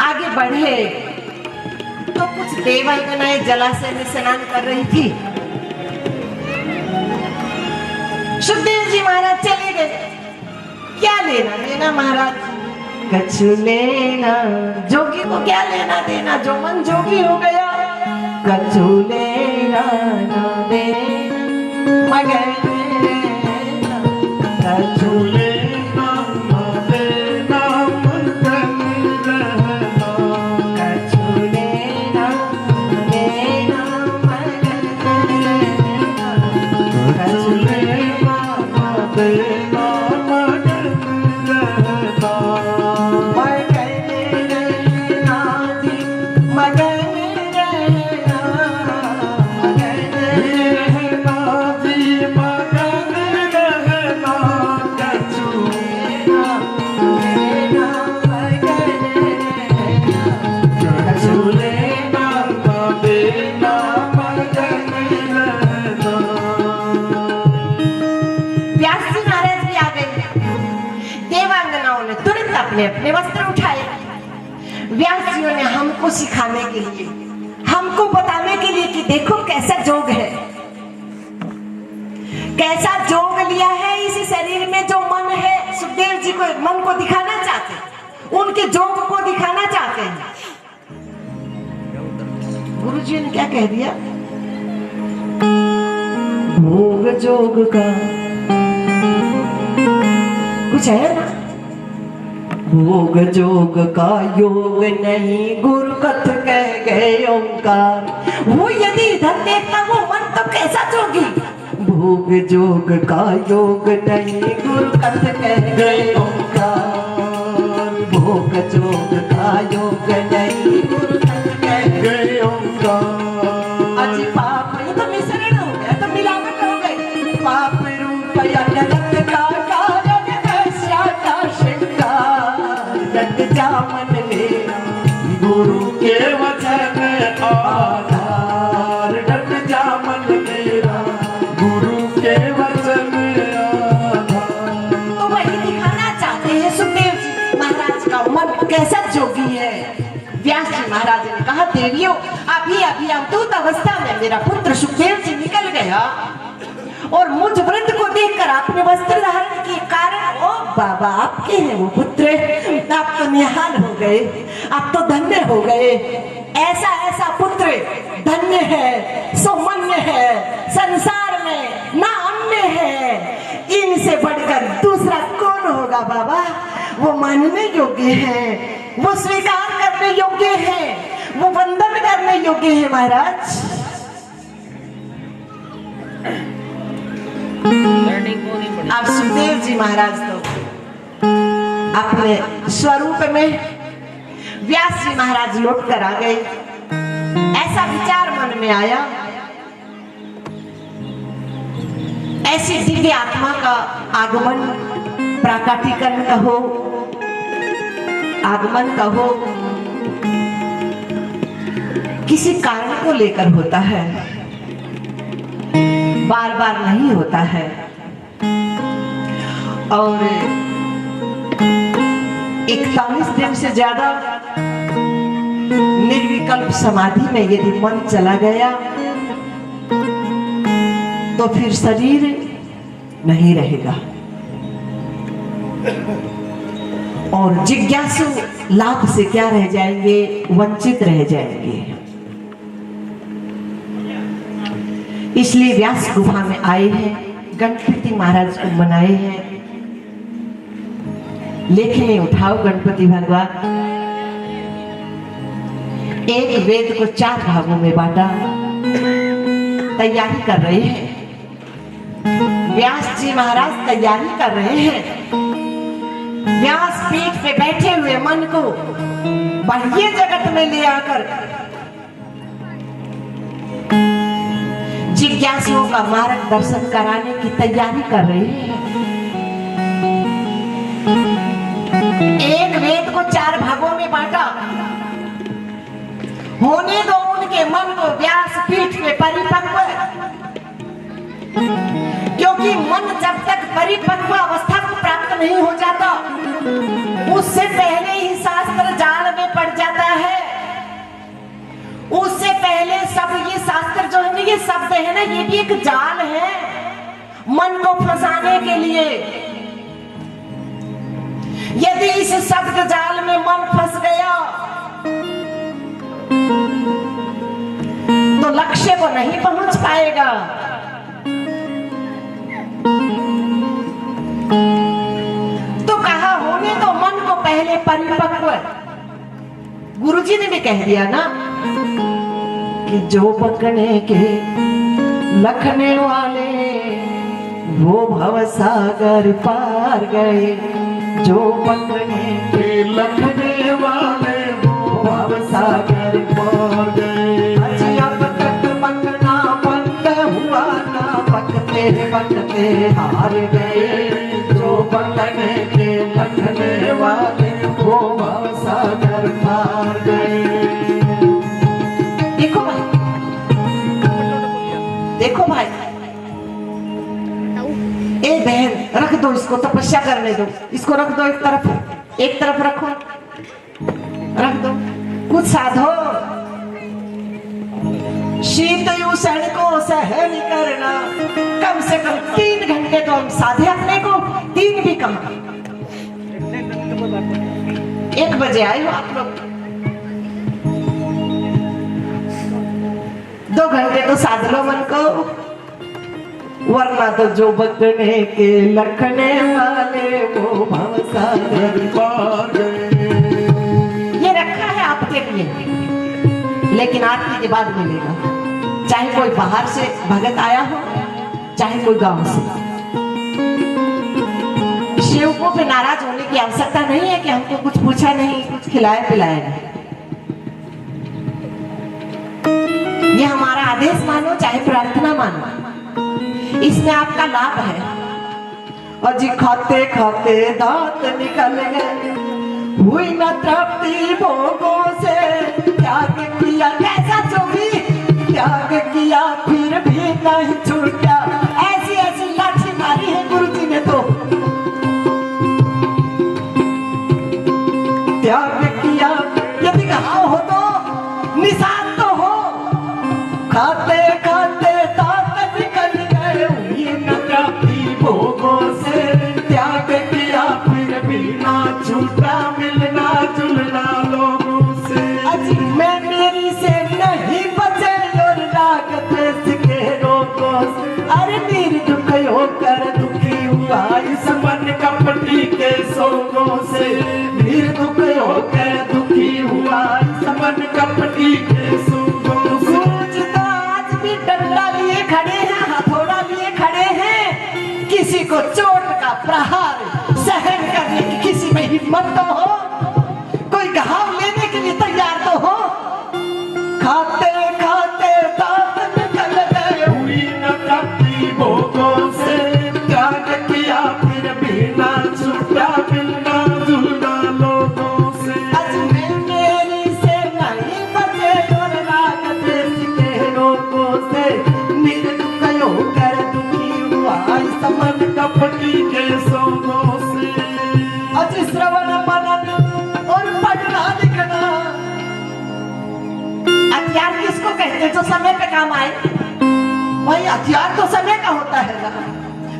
आगे बढ़े तो कुछ देवांगनाएं जलाशय में स्नान कर रही थी। सुखदेव जी महाराज चले गए। क्या लेना देना महाराज, कछु लेना, जोगी को क्या लेना देना, जो मन जोगी हो गया। कछु लेना ना देना मगर कछु लेना ना देना मगर रहना। कछु लेना देना मगर रहना। कछु लेना ना देना मगर रहना। मगर रहना जी, मगर अपने वस्त्र उठाए। व्यास जी ने हमको सिखाने के लिए, हमको बताने के लिए कि देखो कैसा जोग है, कैसा जोग लिया है इस शरीर में जो मन है। सुखदेव जी को मन को दिखाना चाहते हैं, उनके जोग को दिखाना चाहते हैं। गुरु जी ने क्या कह दिया, भोग जोग का कुछ है ना, भोग जोग का योग नहीं गुरु कथ कह गए ओंकार। वो यदि इधर देखता वो मन तो कैसा जोगी। भोग जोग का योग नहीं गुरु कथ कह गए ओंकार। भोग जोग का योग नहीं गुरु कथ कह गए ओंकार। अजी पाप ये तो मिश्रण हो गया, तो मिलावट हो गई। पाप रूप अनंत का जामन मेरा गुरु के वचन आधार। डट जामन मेरा गुरु के वचन आधार। तो वही दिखाना चाहते हैं सुखदेव जी महाराज का मन कैसा जोगी है। व्यास जी महाराज ने कहा, देवियों अभी अभी अवधूत अवस्था में मेरा पुत्र सुखदेव जी निकल गया और मुझ वृद्ध को देखकर आपने वस्त्र धारण किए कारण ओ बाबा आपके हैं वो पुत्र, आप तो निहाल हो गए, आप तो धन्य हो गए। ऐसा ऐसा पुत्र धन्य है, सुमन्य है, संसार में ना अन्य है। इनसे बढ़कर दूसरा कौन होगा बाबा? वो मानने योग्य है, वो स्वीकार करने योग्य है, वो वंदन करने योग्य है महाराज। अब सुखदेव जी महाराज तो अपने स्वरूप में, व्यास जी महाराज लौट कर आ गए। ऐसा विचार मन में आया, ऐसी दिव्य आत्मा का आगमन, प्राकटीकरण कहो, आगमन कहो, किसी कारण को लेकर होता है, बार बार नहीं होता है। और 41 दिन से ज्यादा निर्विकल्प समाधि में यदि मन चला गया तो फिर शरीर नहीं रहेगा और जिज्ञासु लाभ से क्या रह जाएंगे? वंचित रह जाएंगे। इसलिए व्यास गुफा में आए हैं, गणपति महाराज को मनाए हैं। लेखनी उठाओ गणपति भगवान। एक वेद को 4 भागों में बांटा, तैयारी कर रहे हैं। व्यास जी महाराज तैयारी कर रहे हैं। व्यास पीठ पे बैठे हुए मन को बाह्य जगत में ले आकर जिज्ञासुओं का मार्गदर्शन कराने की तैयारी कर रहे हैं। एक वेद को 4 भागों में बांटा। होने दो उनके मन को व्यास पीठ पे परिपक्व, क्योंकि मन जब तक परिपक्व अवस्था को प्राप्त नहीं हो जाता उससे पहले ही शास्त्र जाल में पड़ जाता है। उससे पहले सब ये शास्त्र जो है ना, ये शब्द है ना, ये भी एक जाल है मन को फंसाने के लिए। यदि इस शब्द जाल में मन फंस गया तो लक्ष्य को नहीं पहुंच पाएगा। तो कहा होने तो मन को पहले परिपक्व। गुरुजी ने भी कह दिया ना कि जो पकने के लखने वाले वो भवसागर पार गए। जो पकने के लखने वाले वो भवसागर पार गए। अजी अब तक पकना बंद हुआ ना, पकते पकते हार गए। जो पकने के लखने वाले वो भवसागर पार गए। देखो भाई, देखो भाई, ए बहन रख दो इसको, तपस्या करने दो इसको, रख दो एक तरफ रखो, रख दो। कुछ साधो, शीत उषण को सहन करना, कम से कम 3 घंटे तो हम साधे अपने को, 3 भी कम। 1 बजे आए हो आप लोग, 2 घंटे तो साध लो मन को, वरना तो जो बकने के लखने वाले वो भवसागर पार गए। ये रखा है आपके लिए, लेकिन आरती के बाद मिलेगा। चाहे कोई बाहर से भगत आया हो, चाहे कोई गांव से। सेवकों पे नाराज होने की आवश्यकता नहीं है कि हमको कुछ पूछा नहीं, कुछ खिलाया पिलाया नहीं। ये हमारा आदेश मानो चाहे प्रार्थना मानो, इसमें आपका लाभ है। और जी खाते खाते दांत निकल गए, हुई न तृप्ति भोगों से, त्याग किया कैसा जो भी त्याग किया फिर भी नहीं छूटा। ऐसी ऐसी लाठी मारी है गुरुजी ने तो। त्याग किया यदि कहा हो तो निशान तो हो। खाते खाते दांत निकल गए, हुई कपटी के सोगों से वीर दुख होकर दुखी हुआ समन कपटी के सोगों से। गुरुजी तो आज भी डंडा लिए खड़े हैं, हथौड़ा लिए खड़े हैं। किसी को चोट का प्रहार सहन करने की किसी में हिम्मत तो हो, कोई घाव लेने के लिए तैयार तो हो। खाते खाते दांत निकल गए, हुई न कपटी भोगों से त्याग किया फिर भी ना छूटा मिलना जुलना लोगों से। आज मैं मेरी से नहीं बचे और राग देश के लोगों से निर्दुख होकर दुखी हुआ समन कपटी के सोगों से। आज श्रवण मनन और पढ़ना लिखना हथियार किसको कहते हैं जो समय पे काम आए? वही हथियार तो समय का होता है ना।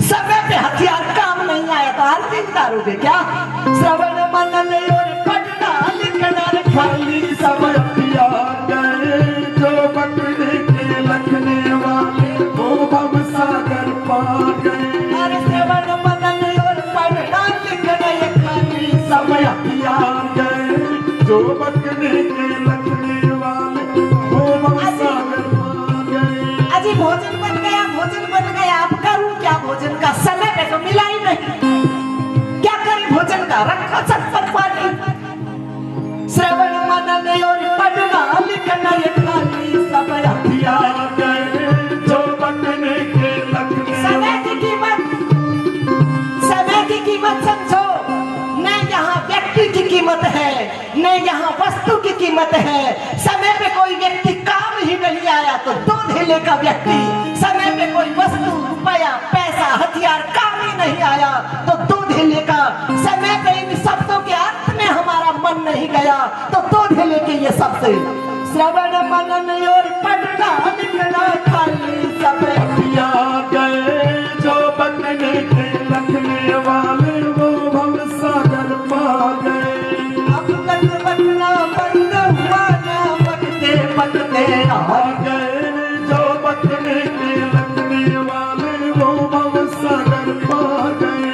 समय पे हथियार काम नहीं आया तो हर दिन दारोगे क्या? श्रवण मनन और पढ़ना लिखना खाली समय पिया गए जो बकरे के लखने वाले वो भव सागर पा गए। अरे श्रवण मनन और पढ़ना लिखना ये खाली समय पिया गए जो बकरे के लखने वाले वो भव सागर पा गए। अजी भोजन बन गया अब करूं क्या? भोजन का समय पे तो मिला ही नहीं, क्या करें भोजन का? रखो चटपट पानी। श्रवण मनन और पढ़ना लिखना ये खाली समय पिया गए जो बकरे के लखने समय की कीमत समझो। न यहाँ व्यक्ति की कीमत है, न यहाँ वस्तु की कीमत है। समय पे कोई व्यक्ति काम ही नहीं आया तो दो ढेले का व्यक्ति, समय पे कोई वस्तु रुपया पैसा हथियार काम ही नहीं आया तो दो ढेले का। समय पे इन शब्दों के अर्थ में हमारा मन नहीं गया तो दो ढेले के ये शब्द। श्रवण मनन और पढ़ना लिखना खाली समय पिया गए जो बकरे के लखने वाले वो भव सागर पा गए। अब तक बचना बंद हुआ ना बचते बचते आ गए जो बकरे के लखने वाले वो भव सागर पा गए।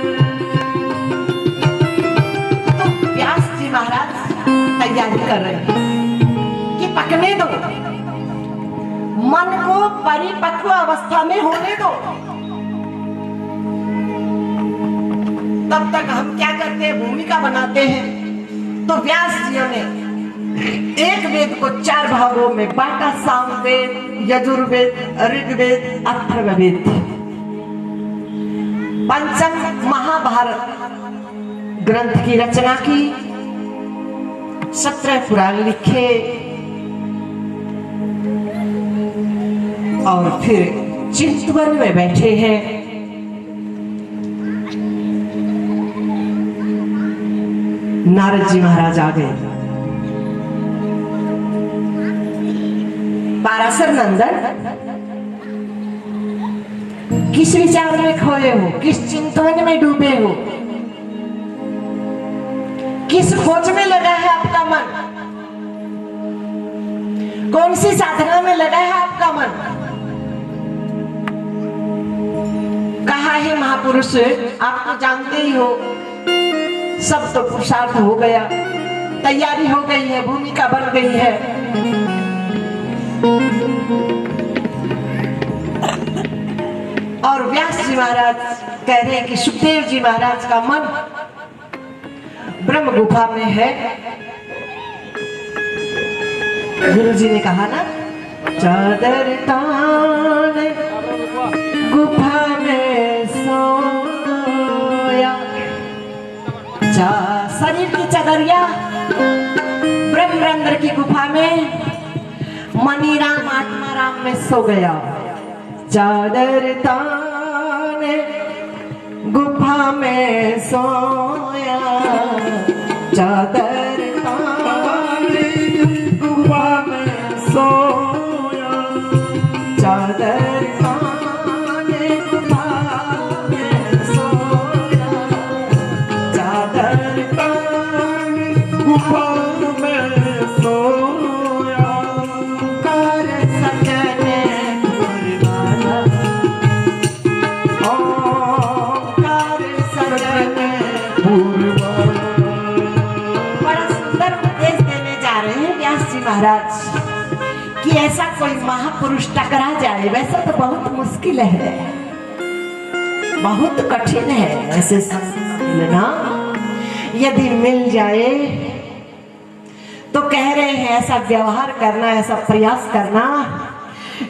तो व्यास जी महाराज तैयारी कर रहे हैं कि पकने दो, मन को परिपक्व अवस्था में होने दो। तब तक हम क्या करते हैं? भूमिका बनाते हैं। तो व्यास जियों ने एक वेद को 4 भागों में बांटा, सामवेद, यजुर्वेद, ऋग्वेद, अथर्ववेद। पंचम महाभारत ग्रंथ की रचना की, 17 पुराण लिखे और फिर चिंतवन में बैठे हैं। नारद जी महाराज आ गए। पाराशर नंदन, किस विचार में खोए हो? किस चिंतवन में डूबे हो? किस खोज में लगा है आपका मन? कौन सी साधना में लगा है आपका मन? कहा है महापुरुष, आप तो जानते ही हो, सब तो पुरुषार्थ हो गया, तैयारी हो गई है, भूमिका बन गई है। और व्यास जी महाराज कह रहे हैं कि सुखदेव जी महाराज का मन ब्रह्म गुफा में है। गुरु जी ने कहा ना, चादर तान गुफा में सोया। शरीर की चादरिया ब्रह्मरंध्र की गुफा में मनीराम आत्माराम में सो गया। चादर तान गुफा में सोया, चादर तान गुफा में सोया, चादर तान गुफा में सोया, चादर तान गुफा में सोया। कर सजने गुरबाना, ओ कर सजने बता रहे हैं व्यास जी महाराज कि ऐसा कोई महापुरुष टकरा जाए वैसा तो बहुत मुश्किल है, बहुत कठिन है ऐसे मिलना। यदि मिल जाए तो कह रहे हैं ऐसा व्यवहार करना, ऐसा प्रयास करना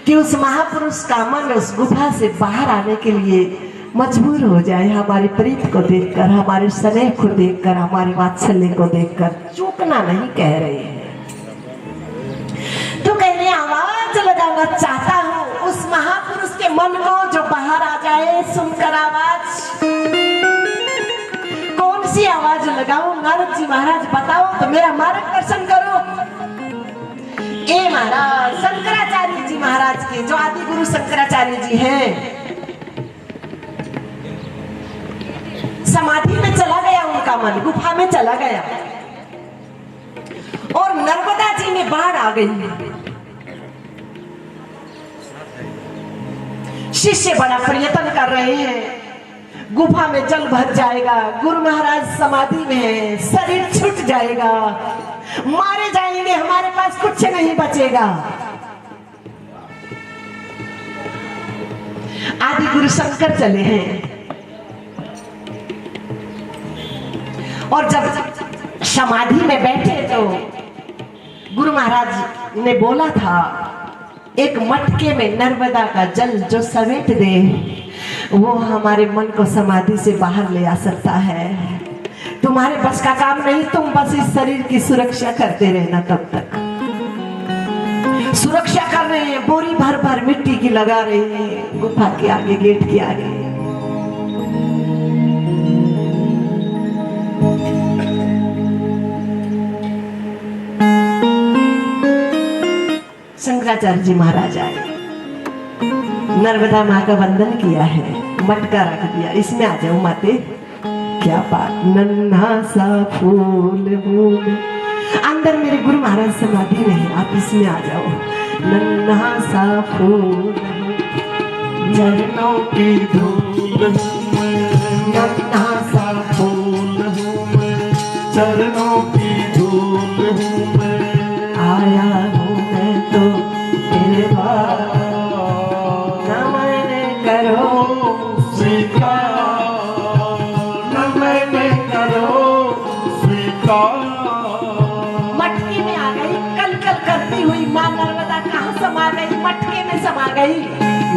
कि उस महापुरुष का मन उस गुफा से बाहर आने के लिए मजबूर हो जाए, हमारी प्रीत को देखकर, हमारे स्नेह को देखकर, हमारे वात्सल्य को देखकर। चूकना नहीं कह रहे हैं। तो कहने आवाज लगाना चाहता हूं उस महापुरुष के मन को जो बाहर आ जाए सुनकर आवाज। कौन सी आवाज लगाऊं नारद जी महाराज बताओ तो मेरा मार्गदर्शन करो। ए महाराज शंकराचार्य जी महाराज के जो आदि गुरु शंकराचार्य जी हैं, समाधि में चला गया उनका मन, गुफा में चला गया और नर्मदा जी में बाढ़ आ गई। शिष्य बड़ा प्रयत्न कर रहे हैं, गुफा में जल भर जाएगा, गुरु महाराज समाधि में है, शरीर छूट जाएगा, मारे जाएंगे, हमारे पास कुछ नहीं बचेगा। आदि गुरु शंकर चले हैं और जब समाधि में बैठे तो गुरु महाराज ने बोला था एक मटके में नर्मदा का जल जो समेट दे वो हमारे मन को समाधि से बाहर ले आ सकता है। तुम्हारे बस का काम नहीं, तुम बस इस शरीर की सुरक्षा करते रहना। तब तक सुरक्षा कर रहे हैं, बोरी भर भर मिट्टी की लगा रहे हैं गुफा के आगे, गेट के आगे। शंकराचार्य जी महाराज आए, नर्मदा माँ का वंदन किया है, मटका रख दिया, इसमें आ जाओ माते। क्या बात, नन्हा सा फूल फूल। अंदर मेरे गुरु महाराज समाधि में है, आप इसमें आ जाओ। नन्हा सा फूल झरनों की धूल, नन्हा सा फूल हूँ मैं, चरणों की धूल हूँ मैं, आया हूँ मैं तो तेरे पास, नमन करो स्वीकार, नमन करो स्वीकार। मटके में आ गई, कल कल करती हुई माँ नर्मदा कहाँ समा गई, मटके में समा गई।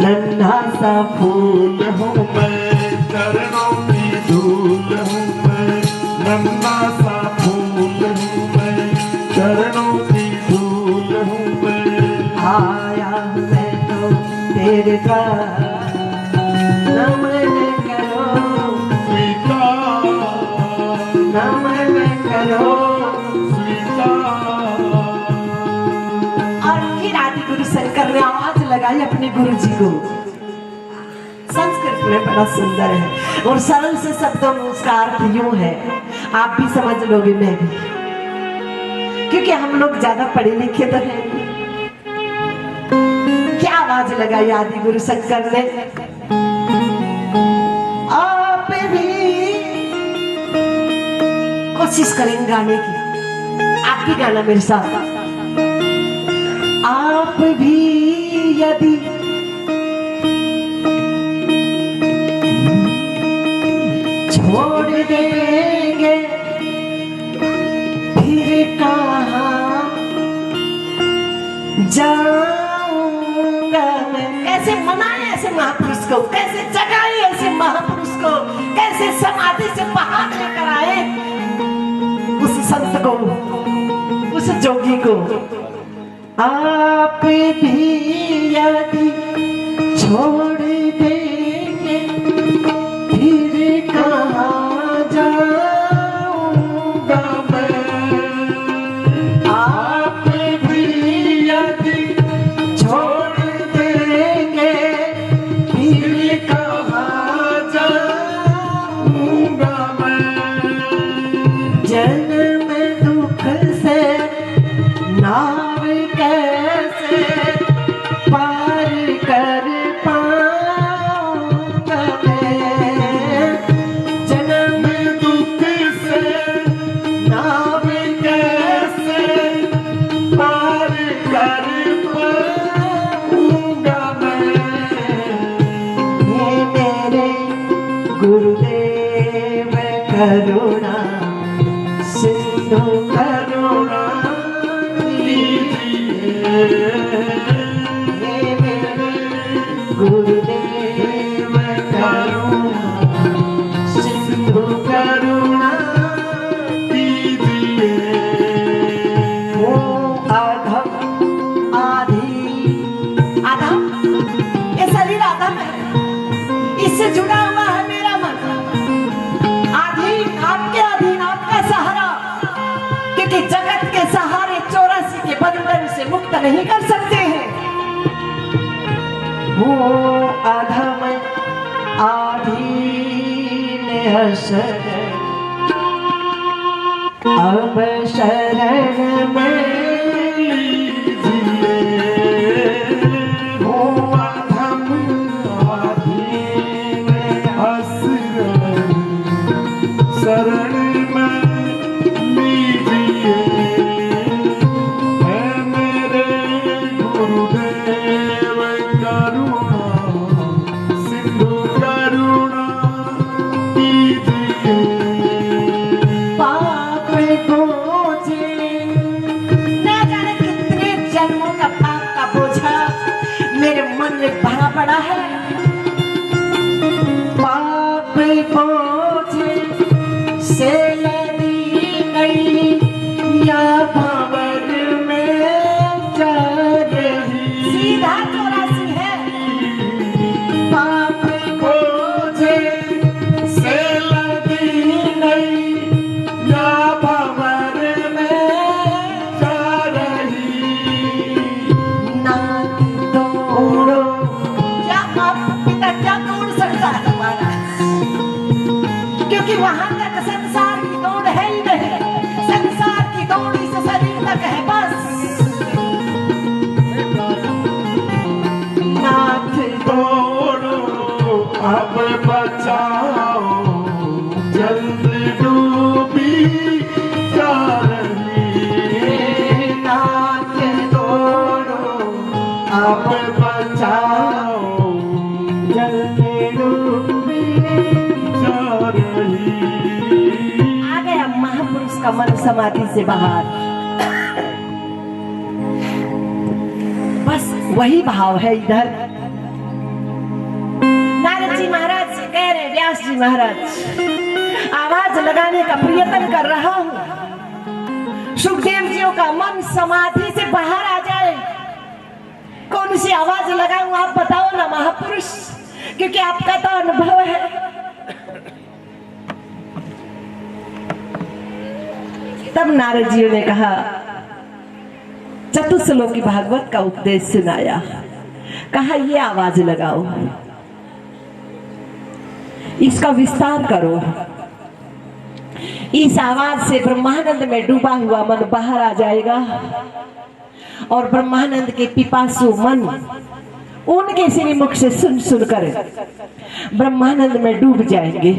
नन्हा सा फूल हूँ मैं, चरणों की धूल हूँ मैं, नन्हा सा फूल हूँ मैं, चरणों की धूल हूँ मैं, आया मैं तो तेरे पास, नमन करो स्वीकार, नमन करो स्वीकार। और फिर आदि गुरु शंकर ने आवाज लगाई अपने गुरु जी को। संस्कृत में बड़ा सुंदर है और सरल से शब्दों में उसका अर्थ यूं है, आप भी समझ लोगे, मैं भी, क्योंकि हम लोग ज्यादा पढ़े लिखे तो हैं। क्या आवाज लगाई आदि गुरु शंकर ने, आप भी कोशिश करेंगे गाने की, आप भी गाना मेरे साथ। आप भी यदि छोड़ देंगे फिर कहाँ जाऊंगा मैं। कैसे मनाए ऐसे महापुरुष को, कैसे जगाए ऐसे महापुरुष को, कैसे समाधि से बाहर लेकर आए उस संत को, उस जोगी को। आप भी यदि छोड़ देंगे फिर कहाँ जाऊंगा मैं। आप भी यदि छोड़ देंगे फिर कहाँ जाऊंगा मैं। जन्म दुख से नाव कैसे पार कर पाऊंगा मैं। जन्म दुख से नाव कैसे करुणा सिंधु करुणा कीजिए हे मेरे गुरुदेव करुणा सिंधु करुणा कीजिए वो अधम आधि अधम, ये शरीर अधम है, इससे जुड़ा हुआ है मेरा मन। अधीन आपके अधीन, आपका सहारा, क्योंकि जगत के सहारे 84 के बंधन से मुक्त नहीं कर सकते हैं। वो अधम आधीन है शरण, अब शरण में लीजिए वो अधम आधीन आश्रय शरण में लीजिए है मेरे गुरुदेव करुणा सिंधु करुणा कीजिए पाप बोझे, न जाने कितने जन्मों का पाप का बोझा मेरे मन में भरा पड़ा है। पाप बोझे से लदी गई या भंवर में जा रही, सीधा 84 है। पाप बोझे से लदी नहीं या भंवर में जा रही नाथ दौड़ो, क्या आप पिता क्या दौड़ सकता है तुम्हारा, क्योंकि वहां तक संसार की दौड़ है ही नहीं। संसार की दौड़ इस शरीर तक है बस। नाथ दौड़ो अब बचाओ जल्द डूबी जा रही नाथ दौड़ो अब बचाओ जल्दी डूबी जा रही आ गया महापुरुष का मन समाधि से बाहर। बस वही भाव है इधर। नारद जी महाराज से कह रहे, व्यास जी महाराज, आवाज लगाने का प्रयत्न कर रहा हूं, सुखदेव जियों का मन समाधि से बाहर आ जाए। कौन सी आवाज लगाऊं आप बताओ ना महापुरुष, क्योंकि आपका तो अनुभव है। तब नारद जी ने कहा, चतुश्लोकी भागवत का उपदेश सुनाया, कहा ये आवाज लगाओ, इसका विस्तार करो। इस आवाज से ब्रह्मानंद में डूबा हुआ मन बाहर आ जाएगा और ब्रह्मानंद के पिपासु मन उनके श्रीमुख से सुन सुनकर ब्रह्मानंद में डूब जाएंगे।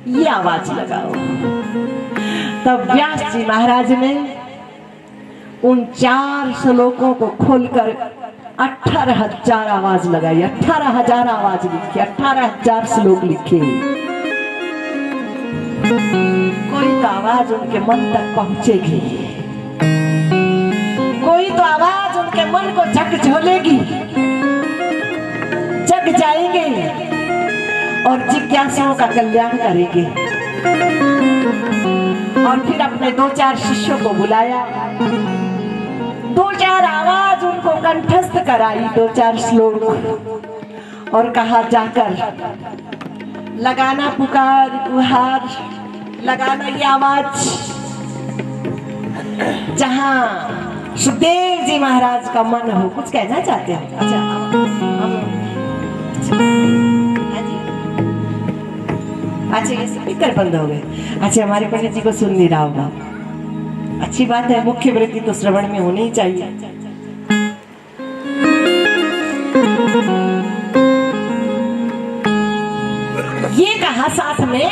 ये आवाज लगाओ। तब व्यास जी महाराज ने उन 4 श्लोकों को खोलकर 18,000 आवाज लगाई, 18,000 आवाज लिखी, 18,000 श्लोक लिखे। कोई तो आवाज उनके मन तक पहुंचेगी, कोई तो आवाज उनके मन को झकझोलेगी, जग जाएंगे और जिज्ञासुओं का कल्याण करेंगे। और फिर अपने 2-4 शिष्यों को बुलाया, 2-4 आवाज उनको कंठस्थ कराई, 2-4 श्लोक, और कहा जाकर लगाना पुकार गुहार, लगाना ये आवाज जहां सुखदेव जी महाराज का मन हो। कुछ कहना चाहते हैं? अच्छा अच्छा ये स्पीकर बंद हो गए। अच्छा हमारे पंडित जी को सुन नहीं रहा होगा, अच्छी बात है, मुख्य वृत्ति तो श्रवण में होनी ही चाहिए। ये कहा साथ में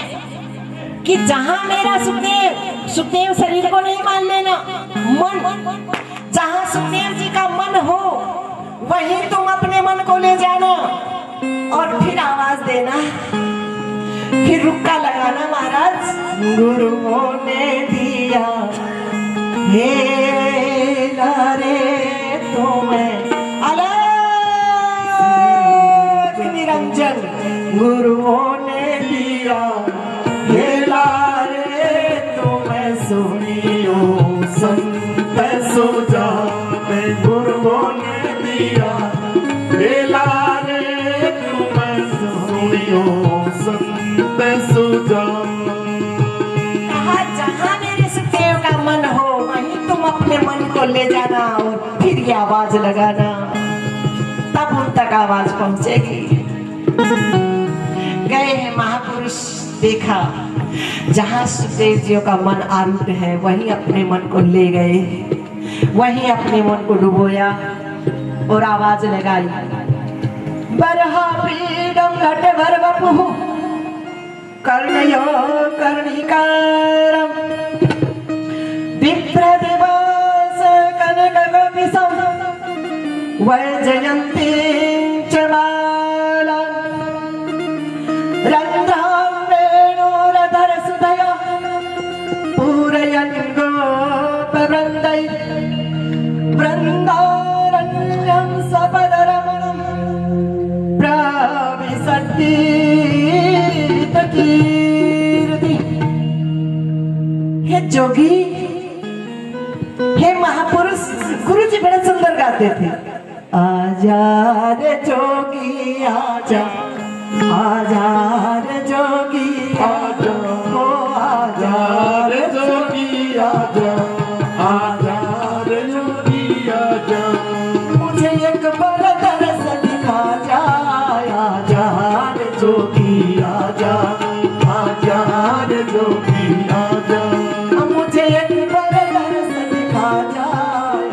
कि जहां मेरा सुखदेव शरीर को नहीं मान लेना, मन जहां सुखदेव जी का मन हो वहीं तुम अपने मन को ले जाना और फिर आवाज देना। फिर फिर रुक्का लगाना महाराज। गुरुओं ने दिया हेला रे तुम्हें अलग निरंजन। गुरुओं ने दिया हेला रे तुम्हें सुनियो संत सुजान गुरुओं ने दिया हेला रे तुम्हें सुनियो संत सुजान। कहा जहाँ मेरे सुखदेव का मन हो वहीं तुम अपने मन को ले जाना और फिर ये आवाज लगाना, तब उन तक आवाज पहुंचेगी। गए हैं महापुरुष, देखा जहाँ सुखदेव जी का मन आरूढ़ है वहीं अपने मन को ले गए, वहीं अपने मन को डुबोया और आवाज लगाई। बरहा पीडम घट भर बपु कर्णयो कर्णिकारम विप्र दिवस कनक कपिसम वैजयंती च माला रंध्रां वेणुरधर सुधया पूरयन् गोपवृन्दै वृन्दारण्यं सपदरमणं प्रविशद्गीतकीर्ति। हे जोगी, हे महापुरुष, गुरु जी बड़े सुंदर गाते थे। आजा रे जोगी आजा, आजा रे जोगी आजा, ओ आजा रे जोगी आजा, आजा रे जोगी आजा। मुझे एक बार दरस दिखा जा। आजा रे जोगी आजा, आजा रे जोगी आजा। मुझे एक बार दरस दिखा जा।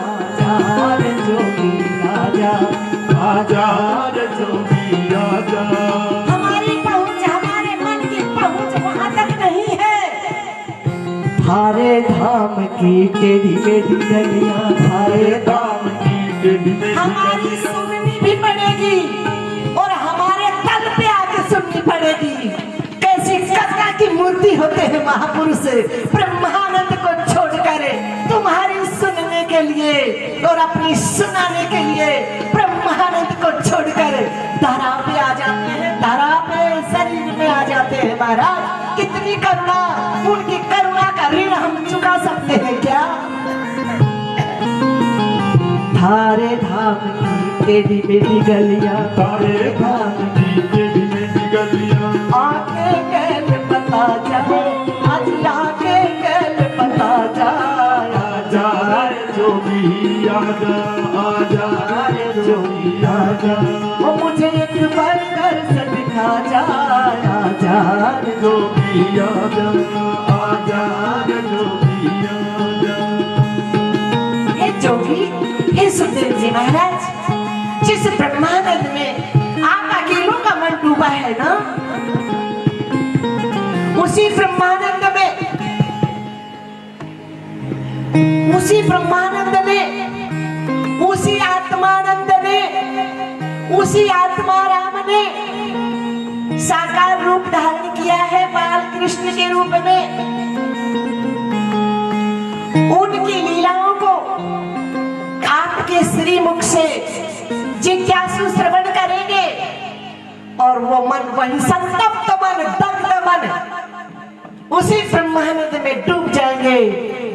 आजा रे जोगी आजा, आजा रे जोगी आजा। हमारी पहुंच, हमारे मन की पहुंच वहां तक नहीं है। थारे धाम की टेढ़ी मेढ़ी गलियां, थारे दाम की टेढ़ी मेढ़ी हमारी सुननी भी पड़ेगी और हमारे तल पे आके सुननी पड़ेगी। कैसी कथा की मूर्ति होते हैं महापुरुष, ब्रह्मानंद को छोड़कर तुम्हारी सुनने के लिए और अपनी सुनाने के लिए ब्रह्मानंद को छोड़कर धरा पे आ जाते हैं, धरा पे शरीर में आ जाते हैं। महाराज कितनी करुणा, उनकी करुणा का ऋण हम चुका सकते हैं क्या? थारे धाम की टेढ़ी मेढ़ी गलियां, तारे धाम की टेढ़ी मेढ़ी गलियां। आके कैल पता जा, आज आके कैल पता जा। आजा रे जोगी आजा, आजा रे जोगी आजा। वो मुझे एक बार दर्शन दिखा जा। आजा रे जोगी आजा, आजा रे जोगी आजा। हे जोगी, हे सुखदेव जी महाराज, जिस ब्रह्मानंद में आप अकेलों का मन डूबा है ना, उसी ब्रह्मानंद में, उसी ब्रह्मानंद ने, उसी आत्मानंद ने, उसी आत्मा राम ने साकार रूप धारण किया है बाल कृष्ण के रूप में। उनकी लीलाओं को आपके श्रीमुख से जिज्ञासु श्रवण करेंगे और वो मन वही संतप्त मन, दग्ध मन उसी ब्रह्मानंद में डूब जाएंगे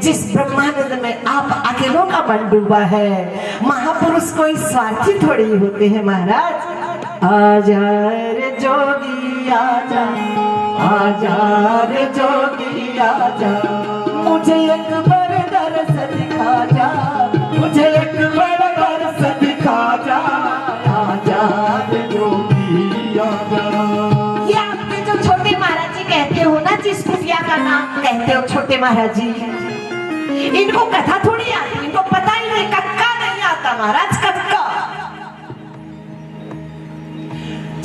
जिस ब्रह्मानंद में आप अकेलों का मन डूबा है। महापुरुष कोई स्वार्थी थोड़ी होते हैं महाराज। आजा रे जोगी आजा, आजा रे जोगी आजा। मुझे एक बार दर्श दिखा जा, मुझे एक बार दर्श दिखा जा। आजा रे जोगी आजा। ये आपके जो छोटे महाराज जी कहते हो ना, जिस कुटिया का नाम कहते हो छोटे महाराज जी, इनको कथा थोड़ी आती, इनको पता ही नहीं, कक्का नहीं आता महाराज, कक्का।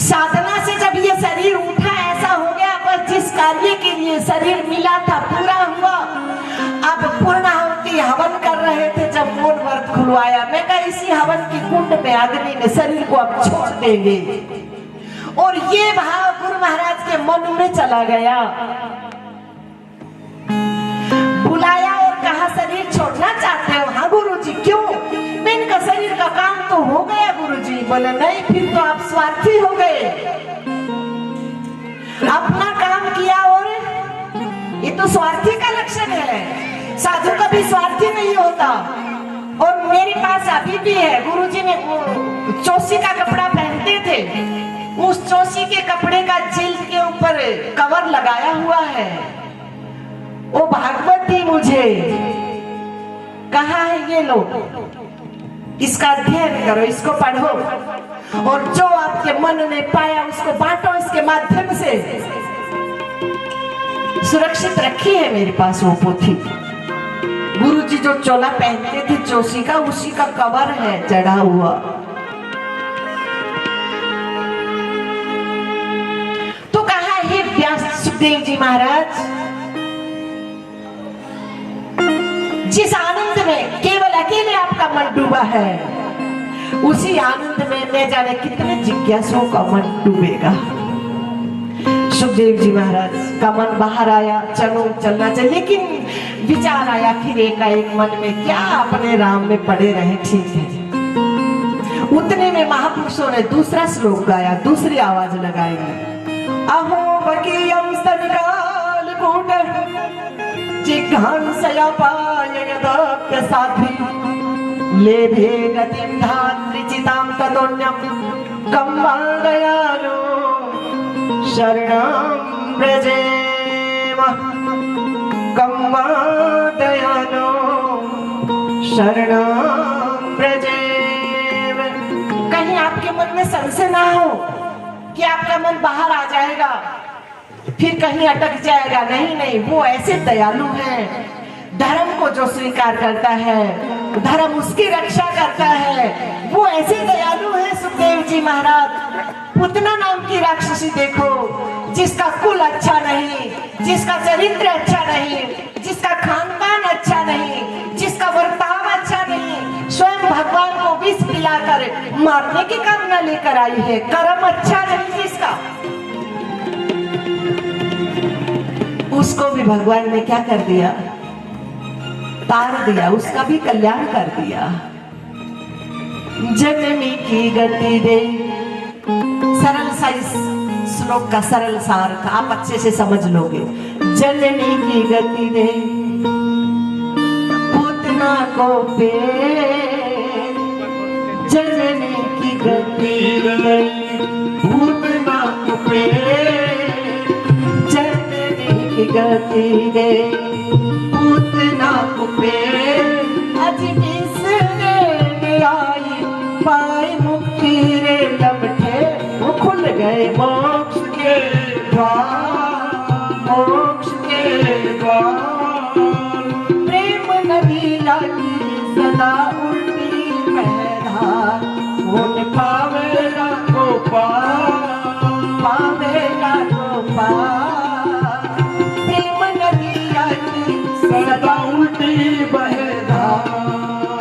साधना से जब ये शरीर उठा ऐसा हो गया, बस जिस कार्य के लिए शरीर मिला था पूरा हुआ। अब पूर्णाहुति हवन कर रहे थे, जब मौन व्रत खुलवाया, मैं कहा इसी हवन की कुंड में अग्नि ने शरीर को अब छोड़ देंगे। और ये भाव गुरु महाराज के मन में चला गया। बुलाया और कहा शरीर छोड़ना चाहते हो? हाँ गुरुजी। क्यों? इनका शरीर का काम तो हो गया गुरुजी। बोले नहीं, फिर तो आप स्वार्थी हो गए। अपना काम किया और ये तो स्वार्थी का लक्षण है। साधु कभी स्वार्थी नहीं होता। और मेरे पास अभी भी है, गुरुजी ने चौसी का कपड़ा पहनते थे, उस चौसी के कपड़े का जिल्द के ऊपर कवर लगाया हुआ है। वो भागवत थी, मुझे कहा है ये लो, इसका अध्ययन करो, इसको पढ़ो, और जो आपके मन ने पाया उसको बांटो। इसके माध्यम से सुरक्षित रखी है मेरे पास वो पोथी। गुरुजी जो चोला पहनते थे चौसी का, उसी का कवर है चढ़ा हुआ। तो कहा हे व्यास सुखदेव जी महाराज, जिस आनंद में केवल अकेले आपका मन डूबा है, उसी आनंद में न जाने कितने जिज्ञासुओं का मन डूबेगा। सुखदेव जी महाराज का मन बाहर आया, चलो चलना चाहिए, लेकिन विचार आया फिर एक मन में, क्या अपने राम में पड़े रहे, ठीक है। उतने में महापुरुषों ने दूसरा श्लोक गाया, दूसरी आवाज लगाई, अहो बकीयम स्तनिकाल कूट जिघांसया पाययदाप्य साध्वी लेभे गतिं धात्रिचितां ततोऽन्यं कम्बं दयालो शरणं व्रजेम। कम्बं दयालो शरणं व्रजेम। कहीं आपके मन में संशय ना हो कि आपका मन बाहर आ जाएगा, फिर कहीं अटक जाएगा। नहीं नहीं, वो ऐसे दयालु हैं, धर्म को जो स्वीकार करता है, धर्म उसकी रक्षा करता है, वो ऐसे दयालु हैं। सुखदेव जी महाराज, पूतना नाम की राक्षसी देखो, जिसका कुल अच्छा नहीं, जिसका चरित्र अच्छा नहीं, जिसका खान पान अच्छा नहीं, जिसका बर्ताव अच्छा नहीं, स्वयं भगवान को विष पिलाकर मारने की कामना लेकर आई है। कर्म अच्छा नहीं जिसका, उसको भी भगवान ने क्या कर दिया, तार दिया, उसका भी कल्याण कर दिया। जननी की गति दे, सरल सा इस श्लोक का सरल सार था, आप अच्छे से समझ लोगे। जननी की गति दे पूतना को पे, जननी की गति दे पूतना को पे, जननी की गति दे पूतना को पे। अज किसने आई पाई मुक्ति रे लपटे, वो खुल गए मोक्ष के द्वार, मोक्ष के द्वार। प्रेम नदी लागी सदा उल्टी बहधार, उन पावेगा को पार, पावेगा को पार। प्रेम नदी लागी सदा उल्टी बहधार,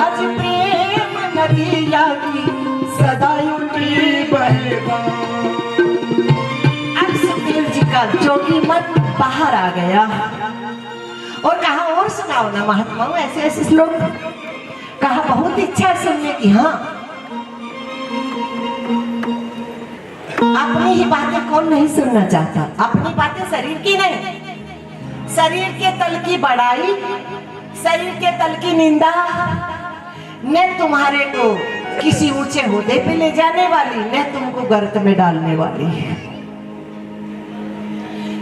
आज प्रेम नदी लागी सदा उल्टी बहधार। अब सुखदेव जी का जोगी मन बाहर आ गया और कहा और सुनाओ ना महात्माओं ऐसे ऐसे श्लोक। कहा बहुत इच्छा है सुनने की। हाँ, अपनी ही बातें कौन नहीं सुनना चाहता, अपनी बातें शरीर की नहीं, शरीर के तल की बड़ाई, शरीर के तल की निंदा न तुम्हारे को किसी ऊंचे ओहदे पे ले जाने वाली, न तुमको गर्त में डालने वाली।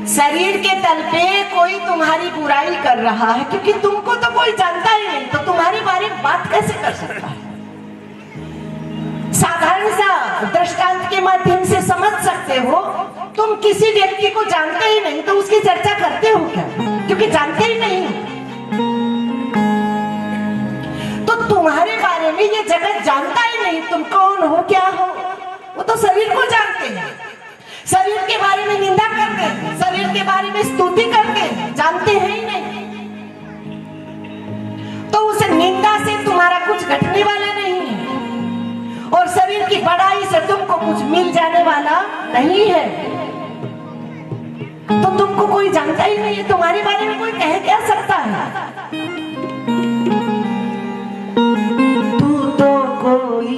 शरीर के तल पे कोई तुम्हारी बुराई कर रहा है, क्योंकि तुमको तो कोई जानता ही नहीं, तो तुम्हारे बारे में बात कैसे कर सकता है। साधारण सा दृष्टांत के माध्यम से समझ सकते हो, तुम किसी व्यक्ति को जानते ही नहीं तो उसकी चर्चा करते हो क्या, क्योंकि जानते ही नहीं। तो तुम्हारे बारे में ये जगत जानता ही नहीं, तुम कौन हो क्या हो, वो तो शरीर को जानते हैं। शरीर के बारे में निंदा करते हैं, शरीर के बारे में स्तुति करते हैं, जानते हैं ही नहीं। तो उस निंदा से तुम्हारा कुछ घटने वाला नहीं है, और शरीर की बड़ाई से तुमको कुछ मिल जाने वाला नहीं है। तो तुमको कोई जानता ही नहीं है, तुम्हारे बारे में कोई कह क्या सकता है? तू तो कोई,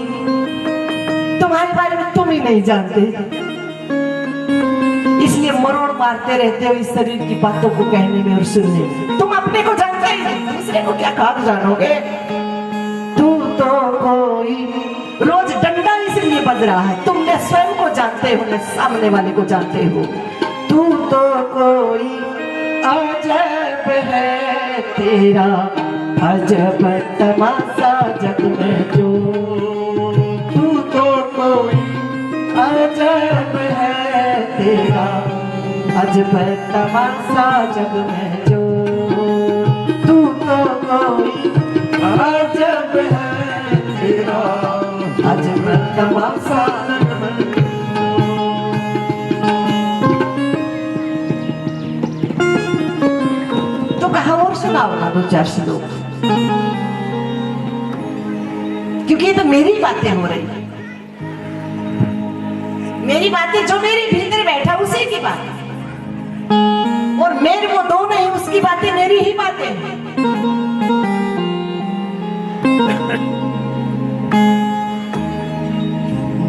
तुम्हारे बारे में तुम ही नहीं जानते, इसलिए मरोड़ मारते रहते हो इस शरीर की बातों को कहने में और सुनने में। तुम अपने को जानते ही नहीं, दूसरे को क्या खाक जानोगे? तू तो कोई, रोज डंडा इसलिए बज रहा है, तुम न स्वयं को जानते हो न सामने वाले को जानते हो। तू तो कोई अजब है तेरा, अजब तमाशा जग में जो। तू तो कोई अजब है तेरा, अजब तमाशा जग में जो। तू तो कोई अजब है तेरा, अजब तमाशा जग में जो। तो कहा और सुनाओ ना दो चार श्लोक, क्योंकि ये तो मेरी बातें हो रही है, मेरी बातें, जो मेरे भीतर बैठा उसी की बात, और मेरे वो दो नहीं, उसकी बातें मेरी ही बातें हैं।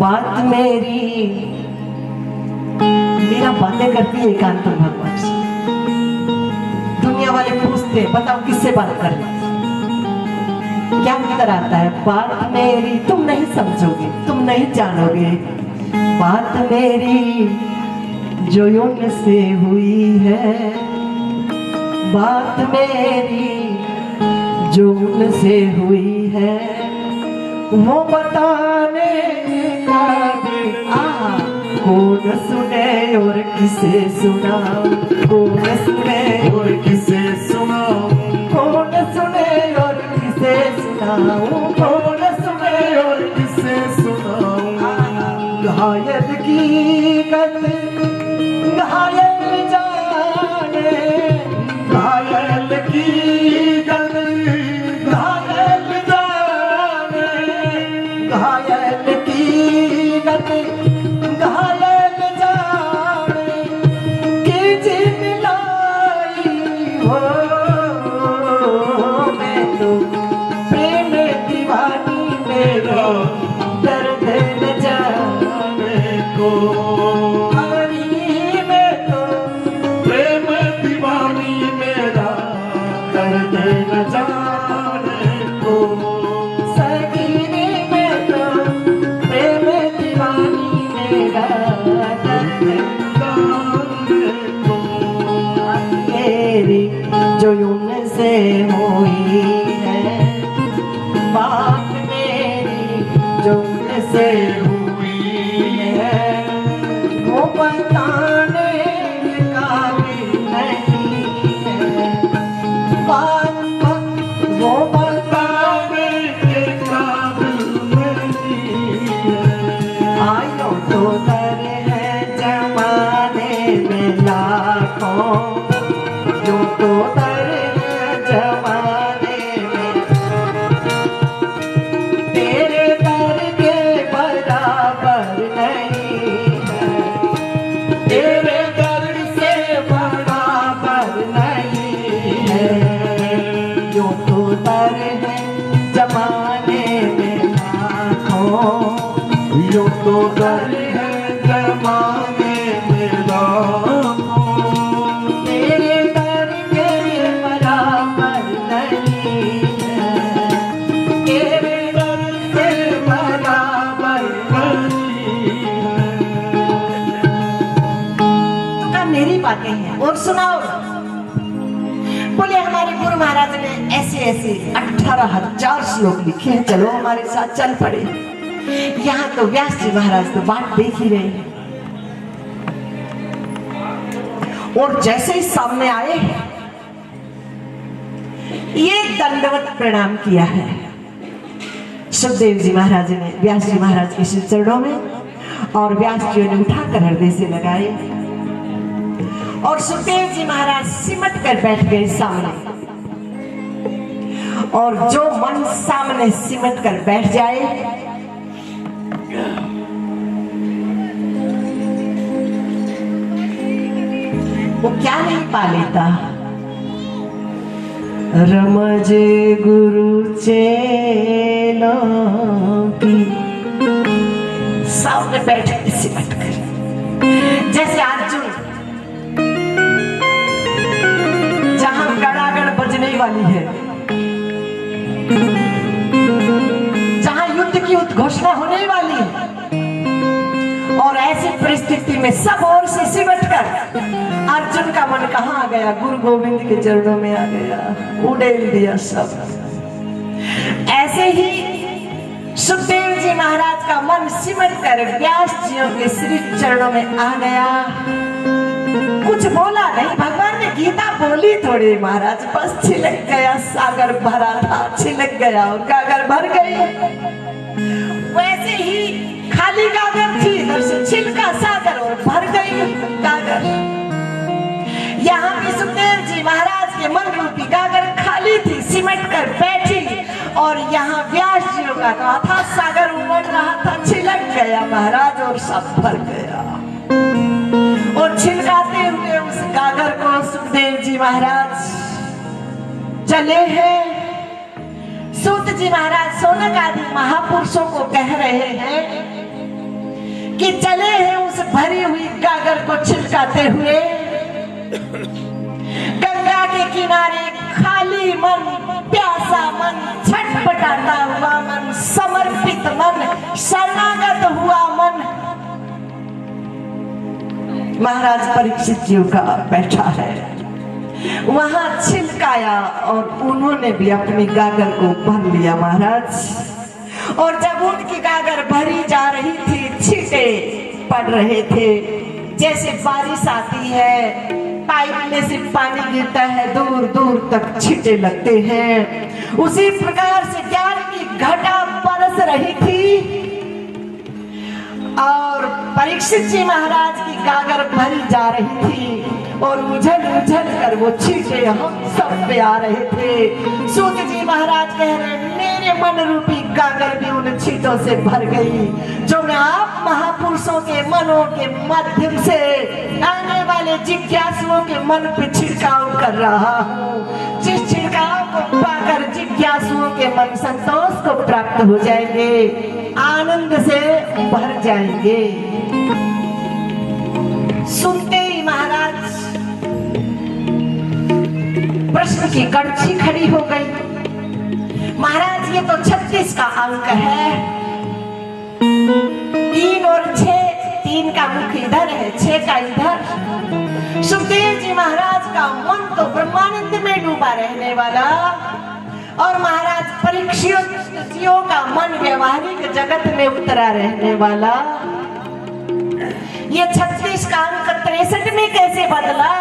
बात मेरी, मेरा बातें करती है एकांत भगवान से। दुनिया वाले पूछते बताओ किससे बात करना, क्या उत्तर आता है? बात मेरी तुम नहीं समझोगे, तुम नहीं जानोगे। बात मेरी जो उनसे हुई है, बात मेरी जो उनसे हुई है, वो बताने का भी कौन सुने और किसे सुनाऊं, कौन सुने और किसे सुनाऊं, कौन सुने और किसे सुनाऊं, कौन सुने और किसे सुनाऊं। घायल की गत घायल जाने, घायल की गल घायल जाने, घायल की गत घायल जाने, कि जिन लाई हो मैं तो प्रेम दीवानी मेरा, दर्द न जाने को हरी में तो प्रेम दीवानी मेरा, दर्द न जाने को सगीने में तो प्रेम दीवानी मेरा, दर्द जाने को। मेरी जो उनसे हुई है, बात मेरी जो उनसे हुई है, वो बताने का भी नहीं है। बात वो बताने के काबिल नहीं है। आयो तो दर है जमाने में लाखों, जो तो दर है जमाने में, तेरे दर के बराबर नहीं है, तेरे दर से बराबर नहीं है। जो तो दर है जमाने में लाखों, यो तो दर है जमाने में लाखों, तेरे दर के बराबर नहीं है, तेरे दर के बराबर नहीं है। तो का मेरी बातें हैं और सुनाओ। बोले हमारे गुरु महाराज ने ऐसे ऐसे 18,000 श्लोक लिखे हैं, चलो हमारे साथ चल पड़े। यहाँ तो व्यास जी महाराज तो बात देख ही रहे हैं, और जैसे ही सामने आए ये दंडवत प्रणाम किया है। सुखदेव जी महाराज ने व्यास जी महाराज के श्री चरणों में, और व्यास जी ने उठाकर हृदय से लगाए, और सुखदेव जी महाराज सिमट कर बैठ गए सामने। और जो मन सामने सिमट कर बैठ जाए, वो क्या नहीं पा लेता। रमजे गुरु चेलों की सामने बैठे सिमट कर, जैसे अर्जुन जहां गड़ागड़ बजने वाली है, जहां युद्ध की उद्घोषणा होने वाली है, और ऐसी परिस्थिति में सब ओर से सिमट कर अर्जुन का मन कहाँ आ गया? गुरु गोविंद के चरणों में आ गया, उड़ेल दिया सब। ऐसे ही सुखदेव जी महाराज का मन सिमट कर व्यास जियों के श्री चरणों में आ गया। कुछ बोला नहीं, भगवान ने गीता बोली थोड़ी महाराज, बस छिलक गया, सागर भरा था, छिलक गया और गागर भर गई। वैसे ही खाली गागर थी, इधर से छिलका सागर और भर गई गागर। यहाँ भी सुखदेव जी महाराज के मन रूपी गागर खाली थी, सिमट कर बैठी, और यहाँ व्यास जी का था सागर उमड़ रहा था, छिलक गया महाराज और सब भर गया। और छिलकाते हुए उस गागर को सुखदेव जी महाराज चले हैं। सूत जी महाराज सोनक आदि महापुरुषों को कह रहे हैं कि चले हैं उस भरी हुई गागर को छिलकाते हुए। गंगा के किनारे खाली मन, प्यासा मन, छटपटाता हुआ मन, समर्पित मन, शरणागत हुआ मन महाराज परीक्षित जी का बैठा है। वहां छिलकाया और उन्होंने भी अपनी गागर को भर लिया महाराज। और जब उनकी गागर भरी जा रही थी, छींटे पड़ रहे थे, जैसे बारिश आती है, पाइप में से पानी गिरता है, दूर दूर तक छींटे लगते हैं, उसी प्रकार से ज्ञान की घटा बरस रही थी। और परीक्षित जी महाराज की गागर भरी जा रही थी और उछल उछल कर वो छींटे हम सब पे आ रहे थे। सूत जी महाराज कह रहे, मेरे मन रूपी गागर भी उन छींटों से भर गई, जो मैं आप महापुरुषों के मनों के माध्यम से आने वाले जिज्ञासुओं के मन पे छिड़काव कर रहा हूँ। जिस छिड़काव को पाकर जिज्ञासुओं के मन संतोष को प्राप्त हो जाएंगे, आनंद से भर जाएंगे। सुनते ही महाराज प्रश्न की कड़छी खड़ी हो गई। महाराज ये तो 36 का अंक है, 3 और 6, 3 का मुख इधर है, 6 का इधर। सुखदेव जी महाराज का मन तो ब्रह्मानंद में डूबा रहने वाला, और महाराज परीक्षित जियों का मन व्यवहारिक जगत में उतरा रहने वाला। ये 36 का अंक 63 में कैसे बदला?